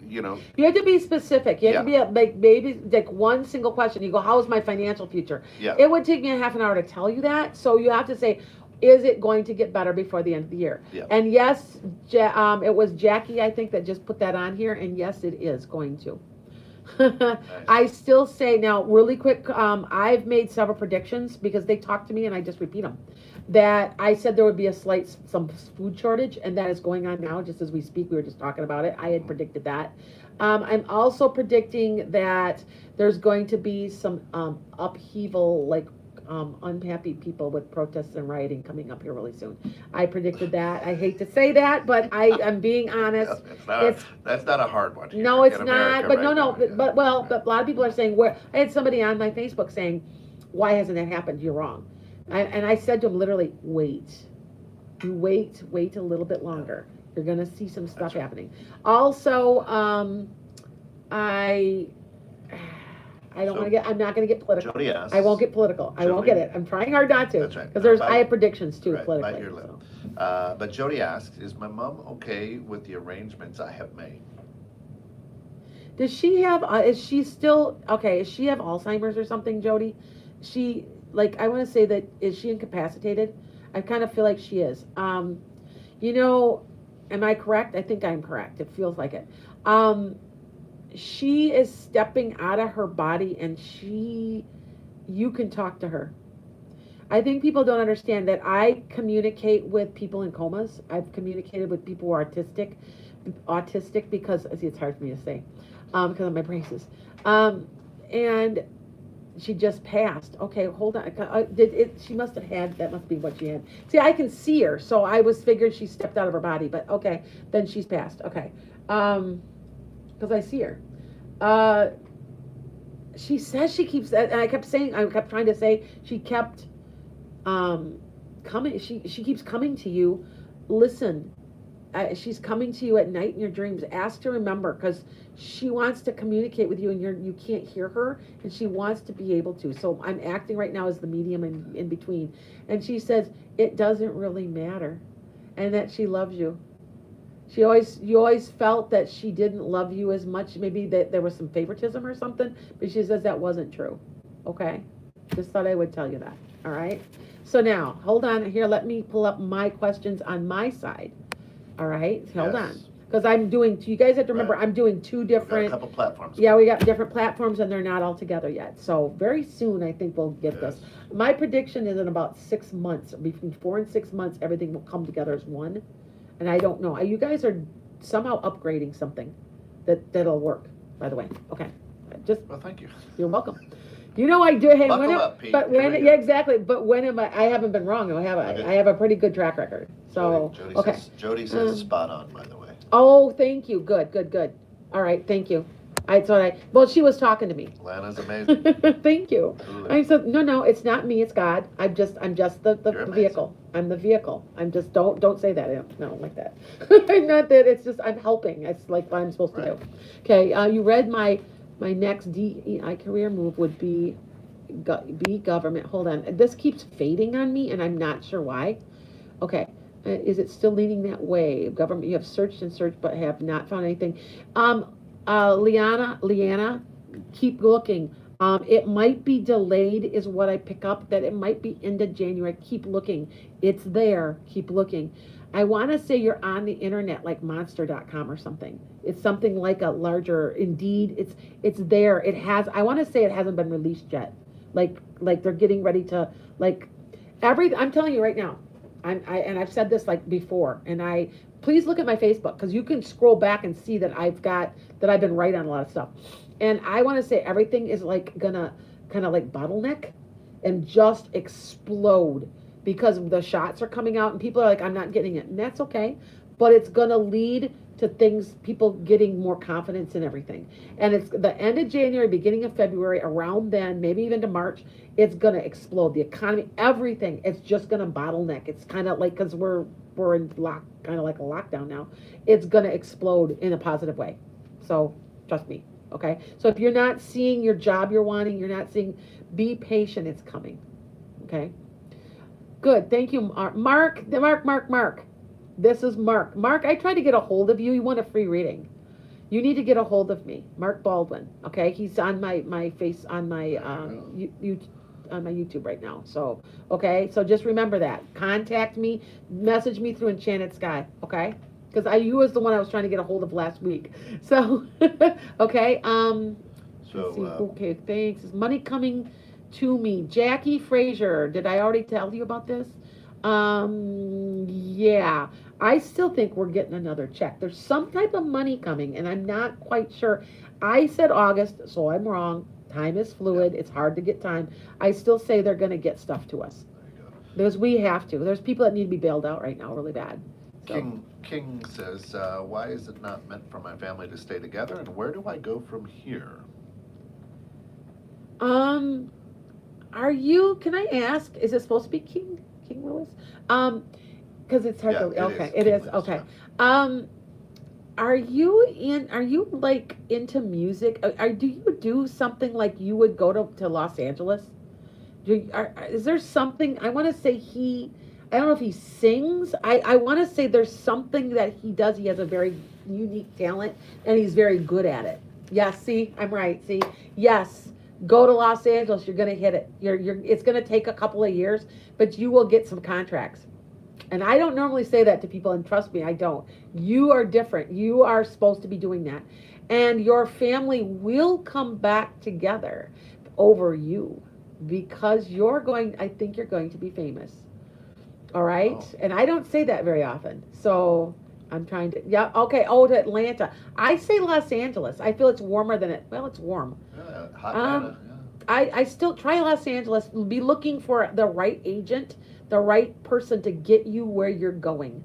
you know, You have to be specific. You have to be like maybe like one single question. You go, how is my financial future? yeah. It would take me a half an hour to tell you that. So you have to say, is it going to get better before the end of the year? Yeah. And yes, it was Jackie, I think, that just put that on here. And yes, it is going to. I still say now, really quick, I've made several predictions because they talk to me and I just repeat them. That I said there would be some food shortage, and that is going on now, just as we speak. We were just talking about it. I had predicted that. I'm also predicting that there's going to be some upheaval, like unhappy people with protests and rioting coming up here really soon. I predicted that. I hate to say that, but I'm being honest. That's not a hard one. No, here it's in not. America But right no, now, but a lot of people are saying, where I had somebody on my Facebook saying, why hasn't that happened? You're wrong. And I said to him literally, wait a little bit longer. You're gonna see some stuff happening. Also, I don't want to I'm not gonna get political. Jody asks. I won't get political. I won't Jody- get it. I'm trying hard not to. That's right. Because No, I have predictions too, right, politically. bite your lip. so. But Jody asks, is my mom okay with the arrangements I have made? Does she have, is she still, okay, does she have Alzheimer's or something, Jody? She, like, I want to say that, is she incapacitated? I kind of feel like she is. You know, am I correct? I think I'm correct. It feels like it. She is stepping out of her body and you can talk to her. I think people don't understand that I communicate with people in comas. I've communicated with people who are autistic because, see, it's hard for me to say, because of my braces. And she just passed. Okay, hold on. She must have had, that must be what she had. See, I can see her, so I was figured she stepped out of her body, but okay, then she's passed. Okay. Because I see her. She says she keeps, and I kept trying to say, she kept coming, she keeps coming to you. Listen, she's coming to you at night in your dreams. Ask to remember, because she wants to communicate with you and you can't hear her, and she wants to be able to. So I'm acting right now as the medium in between. And she says, it doesn't really matter, and that she loves you. You always felt that she didn't love you as much, maybe that there was some favoritism or something, but she says that wasn't true. Okay? Just thought I would tell you that. All right? So now, hold on here, let me pull up my questions on my side. All right? Hold on. Because you guys have to remember, I'm doing two different. We've got a couple platforms. Yeah, we got different platforms and they're not all together yet. So very soon I think we'll get this. My prediction is in about 6 months, between 4 and 6 months, everything will come together as one. And I don't know. You guys are somehow upgrading something that'll work, by the way. Okay. Well, thank you. You're welcome. You know I do. Hey, Buckle up, Pete. But when, yeah, exactly. But when am I haven't been wrong, have I? Okay. I have a pretty good track record. So, okay. Jody says spot on, by the way. Oh, thank you. Good. All right, thank you. Well, she was talking to me. Lana's amazing. Thank you. Truly. I said, no, it's not me, it's God. I'm just the You're vehicle. I'm the vehicle. I'm just, don't say that. I don't like that. Not that, it's just, I'm helping. It's like what I'm supposed to do. Okay, you read my next DEI career move would be government. Hold on. This keeps fading on me and I'm not sure why. Okay. Is it still leaning that way? Government, you have searched and searched but have not found anything. Leanna, keep looking. It might be delayed is what I pick up, that it might be into January. Keep looking. It's there. Keep looking. I want to say you're on the internet like monster.com or something. It's something like a larger Indeed. It's there. It has. I want to say it hasn't been released yet. Like they're getting ready to like I'm telling you right now. And I've said this like before. And please look at my Facebook because you can scroll back and see that I've been right on a lot of stuff. And I want to say everything is like gonna kind of like bottleneck and just explode because the shots are coming out and people are like, I'm not getting it. And that's okay. But it's going to lead to people getting more confidence in everything. And it's the end of January, beginning of February, around then, maybe even to March, it's going to explode. The economy, everything, it's just going to bottleneck. It's kind of like, because we're in kind of like a lockdown now, it's going to explode in a positive way. So trust me. Okay. So if you're not seeing your job you're wanting, be patient. It's coming. Okay. Good. Thank you, Mark. This is Mark. Mark, I tried to get a hold of you. You want a free reading. You need to get a hold of me. Mark Baldwin. Okay. He's on my face on my on my YouTube right now. So, okay. So just remember that. Contact me. Message me through Enchanted Sky. Okay. Because you was the one I was trying to get a hold of last week. So, okay. Okay, thanks. Is money coming to me? Jackie Frazier. Did I already tell you about this? Yeah. I still think we're getting another check. There's some type of money coming, and I'm not quite sure. I said August, so I'm wrong. Time is fluid. It's hard to get time. I still say they're going to get stuff to us. There you go. Because we have to. There's people that need to be bailed out right now really bad. So. King says, why is it not meant for my family to stay together, and where do I go from here? Can I ask, is it supposed to be King Lewis? Because it's hard to, okay, it is, okay. Are you like into music? Do you do something like you would go to Los Angeles? Is there something, I want to say I don't know if he sings. I want to say there's something that he does. He has a very unique talent, and he's very good at it. Yes, see, I'm right. See, yes, go to Los Angeles. You're gonna hit it. It's gonna take a couple of years, but you will get some contracts. And I don't normally say that to people, and trust me, I don't. You are different. You are supposed to be doing that, and your family will come back together over you because I think you're going to be famous. All right. Oh. And I don't say that very often. So I'm trying to, yeah. Okay. Oh, to Atlanta. I say Los Angeles. I feel it's warmer than it's warm. Hot yeah. I still try Los Angeles. Be looking for the right agent, the right person to get you where you're going.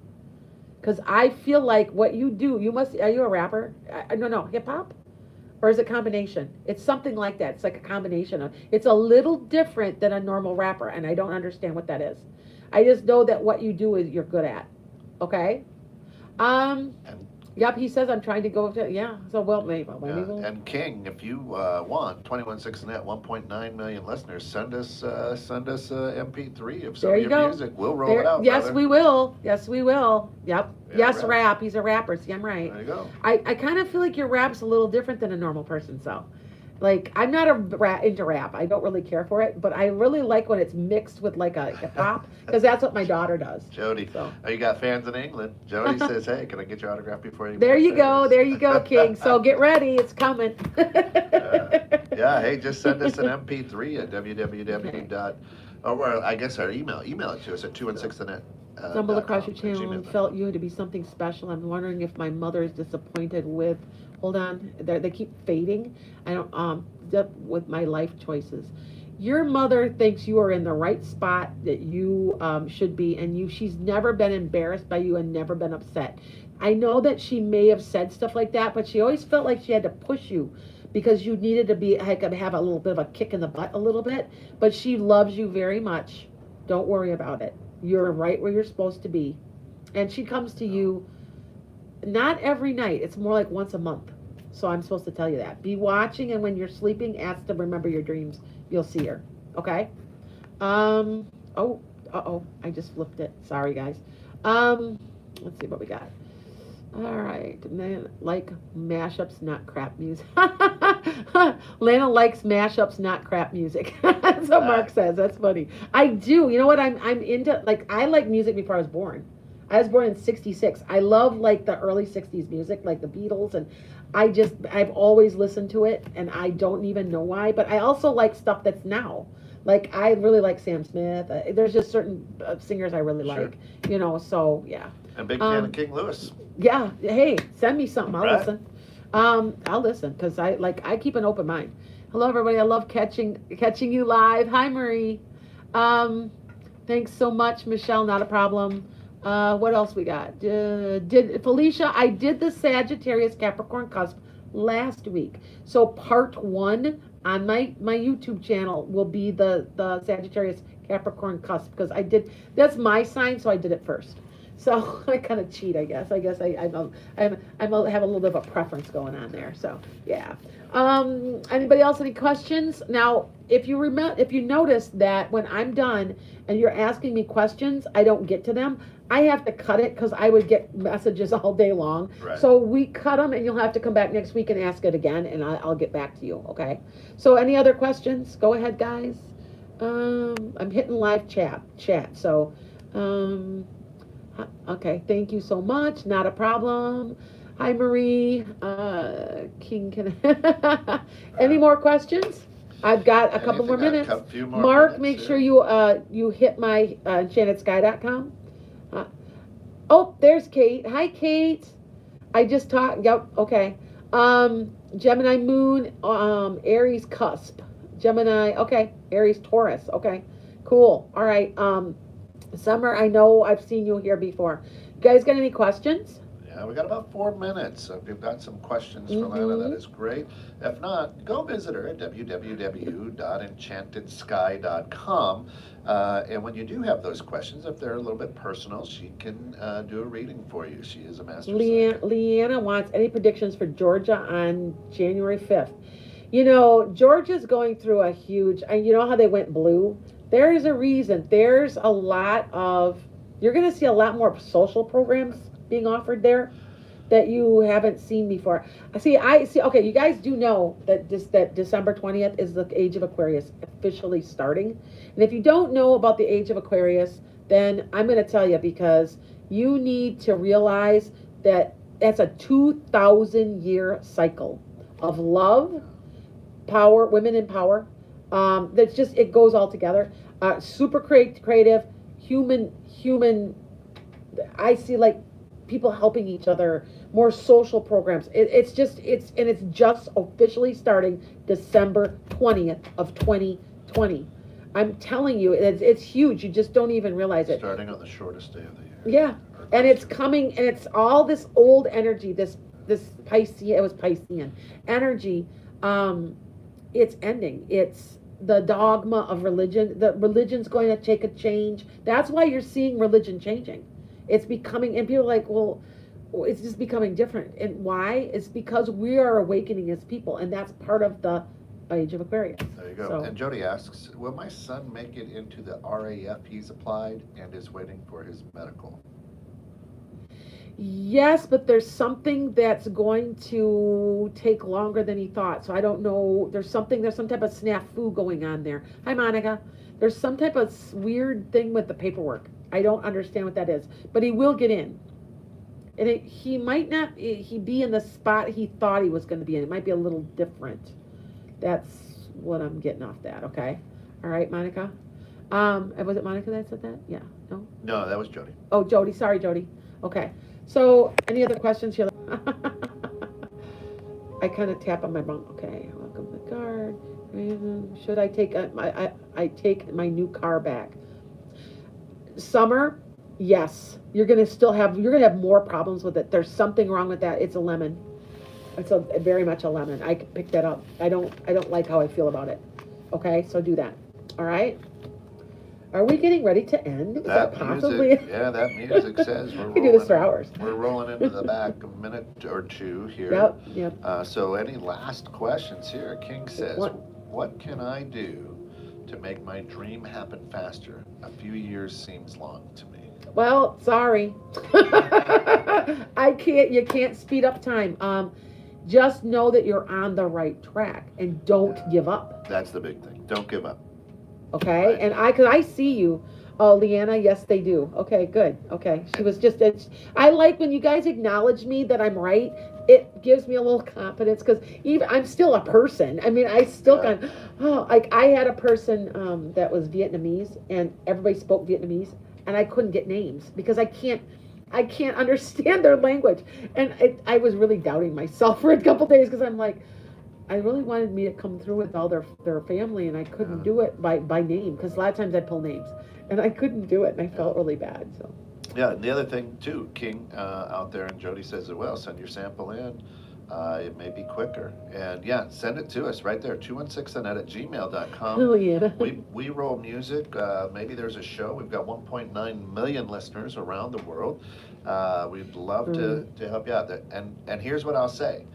Because I feel like what you do, are you a rapper? No, hip hop? Or is it a combination? It's something like that. It's like a combination it's a little different than a normal rapper. And I don't understand what that is. I just know that what you do is you're good at. Okay? Yep, he says I'm trying to go to, yeah. So, maybe we'll. And King, if you want 21.6 Net, 1.9 million listeners, send us a MP3 of some of your music. We'll roll it out, Yes, brother. we will. Yes, we will. Yep. Yeah, yes, rap. He's a rapper. See, I'm right. There you go. I kind of feel like your rap's a little different than a normal person, so. Like, I'm not into rap. I don't really care for it, but I really like when it's mixed with like a hip hop, because that's what my daughter does. Jody, so. You got fans in England. Jody says, hey, can I get your autograph before you There you go, King. So get ready, it's coming. Yeah, hey, just send us an MP3 at www. Or I guess our email. Email it to us at 216thenet. Stumbled across your channel and felt you to be something special. I'm wondering if my mother is disappointed with. Hold on, they keep fading. I don't with my life choices. Your mother thinks you are in the right spot that you should be, and she's never been embarrassed by you and never been upset. I know that she may have said stuff like that, but she always felt like she had to push you because you needed to have a little bit of a kick in the butt a little bit. But she loves you very much. Don't worry about it. You're right where you're supposed to be, and she comes to you. Not every night. It's more like once a month. So I'm supposed to tell you that. Be watching, and when you're sleeping, ask to remember your dreams. You'll see her. Okay? I just flipped it. Sorry, guys. Let's see what we got. All right. Man, like mashups, not crap music. Lana likes mashups, not crap music. That's what Mark says. That's funny. I do. You know what? I'm into, like, I like music before I was born. I was born in 66. I love like the early 60s music, like the Beatles, and I've always listened to it, and I don't even know why, but I also like stuff that's now. Like, I really like Sam Smith. There's just certain singers I really Sure. like, you know, so yeah. And big fan of King Louis. Yeah, hey, send me something. I'll Right. listen. I'll listen because I keep an open mind. Hello, everybody. I love catching you live. Hi, Marie. Thanks so much, Michelle. Not a problem. What else we got? Did Felicia? I did the Sagittarius Capricorn cusp last week. So part 1 on my YouTube channel will be the Sagittarius Capricorn cusp because I did. That's my sign, so I did it first. So I kind of cheat, I guess. I have a little bit of a preference going on there. So yeah. Anybody else any questions? Now, if you notice that when I'm done and you're asking me questions, I don't get to them. I have to cut it because I would get messages all day long. Right. So we cut them, and you'll have to come back next week and ask it again, and I'll get back to you. Okay. So any other questions? Go ahead, guys. I'm hitting live chat. So. Okay, thank you so much. Not a problem. Hi, Marie. King, can any more questions? I've got a couple more minutes. Few more Mark, minutes, make yeah. sure you hit my enchantedsky.com. Oh, there's Kate. Hi, Kate. I just talked. Yep. Okay. Gemini Moon. Aries Cusp. Gemini. Okay. Aries Taurus. Okay. Cool. All right. Summer, I know I've seen you here before. You guys got any questions? Yeah, we got about 4 minutes. So if you've got some questions for Lana, that is great. If not, go visit her at www.enchantedsky.com. And when you do have those questions, if they're a little bit personal, she can do a reading for you. She is a master psychic. Leanna wants any predictions for Georgia on January 5th. You know, Georgia's going through a huge, you know how they went blue? There's a reason. There's a lot of, you're going to see a lot more social programs being offered there that you haven't seen before. Okay, you guys do know that that December 20th is the age of Aquarius officially starting. And if you don't know about the age of Aquarius, then I'm going to tell you, because you need to realize that that's a 2,000-year cycle of love, power, women in power. That's just, it goes all together. Super creative, human. I see like people helping each other, more social programs. It's just officially starting December 20th of 2020. I'm telling you, it's huge. You just don't even realize it. Starting on the shortest day of the year. Yeah, and it's coming, and it's all this old energy, this Piscean, it was Piscean energy. It's ending. It's the dogma of religion. The religion's going to take a change. That's why you're seeing religion changing. It's becoming, and people are like, well, it's just becoming different. And why? It's because we are awakening as people, and that's part of the age of Aquarius. There you go. So, And Jody asks, will my son make it into the RAF he's applied and is waiting for his medical? yes, but there's something that's going to take longer than he thought. So I don't know. There's some type of snafu going on there. Hi, Monica. There's some type of weird thing with the paperwork. I don't understand what that is, but he will get in. And he might not be in the spot he thought he was going to be in. It might be a little different. That's what I'm getting off that. Okay. All right, Monica. Was it Monica that said that? Yeah. No? No, that was Jody. Oh, Jody. Sorry, Jody. Okay. So, any other questions here? I kind of tap on my bum. Okay. Welcome to the card. Should I take I take my new car back? Summer, yes. You're gonna have more problems with it. There's something wrong with that. It's a lemon. It's very much a lemon. I can pick that up. I don't like how I feel about it. Okay, so do that. All right. Are we getting ready to end? Is that possibly? Music, yeah, that music says we're we do this for hours. We're rolling into the back a minute or two here. Yep. So any last questions here? King says, what can I do to make my dream happen faster? A few years seems long to me. Well, sorry. You can't speed up time. Just know that you're on the right track and don't give up. That's the big thing. Don't give up. Okay, right. And because I see you, Oh, Leanna, yes, they do. Okay, good. Okay. She was just, I like when you guys acknowledge me that I'm right. It gives me a little confidence because even I'm still a person. I mean, I still Yeah. kind of, oh, like I had a person that was Vietnamese and everybody spoke Vietnamese and I couldn't get names because I can't understand their language. And I was really doubting myself for a couple days because I'm like, I really wanted me to come through with all their family, and I couldn't Yeah. do it by name because a lot of times I'd pull names, and I couldn't do it, and I felt really bad. So Yeah, and the other thing too, King out there, and Jody says as well, send your sample in. It may be quicker. And yeah, send it to us right there, 216net at gmail.com. Juliana, We roll music. Maybe there's a show. We've got 1.9 million listeners around the world. We'd love to help you out. And here's what I'll say.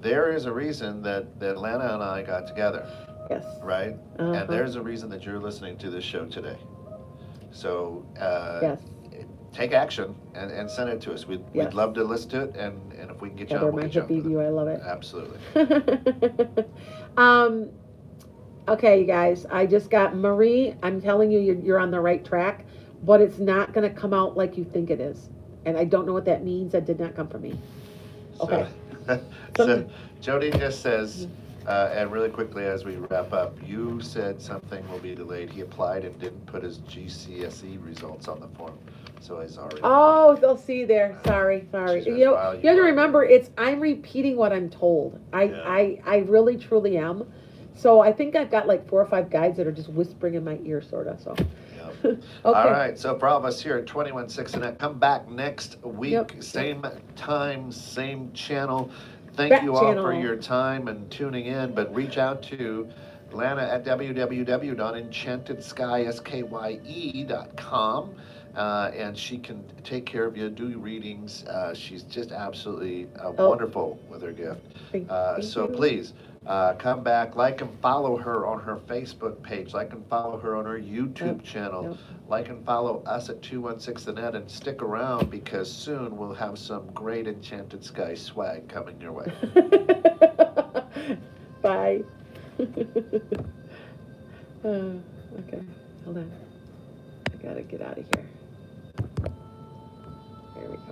There is a reason that Lana and I got together, yes, right? uh-huh. And there's a reason that you're listening to this show today. So yes, take action and send it to us. We'd Yes. love to listen to it, and if we can get you Heather, on, we'll my get you on. hippie with it. view, I love it. Absolutely. Okay, you guys, I just got Marie. I'm telling you, you're on the right track, but it's not going to come out like you think it is, and I don't know what that means. That did not come from me. Okay. So Jody just says, and really quickly as we wrap up, you said something will be delayed. He applied and didn't put his GCSE results on the form, so he's already. Oh, they'll see there. Sorry. She says, You know, "Wow, you have to are-" remember, I'm repeating what I'm told. Yeah. I really truly am. So I think I've got like 4 or 5 guides that are just whispering in my ear, sort of. So. Yep. Okay. All right, so for all of us here at 21.6 and come back next week, Yep. same time, same channel. Thank Back you all channel. for your time and tuning in, but reach out to Lana at www.enchantedsky.com. And she can take care of you, do readings. She's just absolutely wonderful with her gift. Thank So you. please come back, like and follow her on her Facebook page, like and follow her on her YouTube channel, like and follow us at 216thenet, and stick around because soon we'll have some great Enchanted Sky swag coming your way. Bye. Okay, hold on. I gotta get out of here. There we go.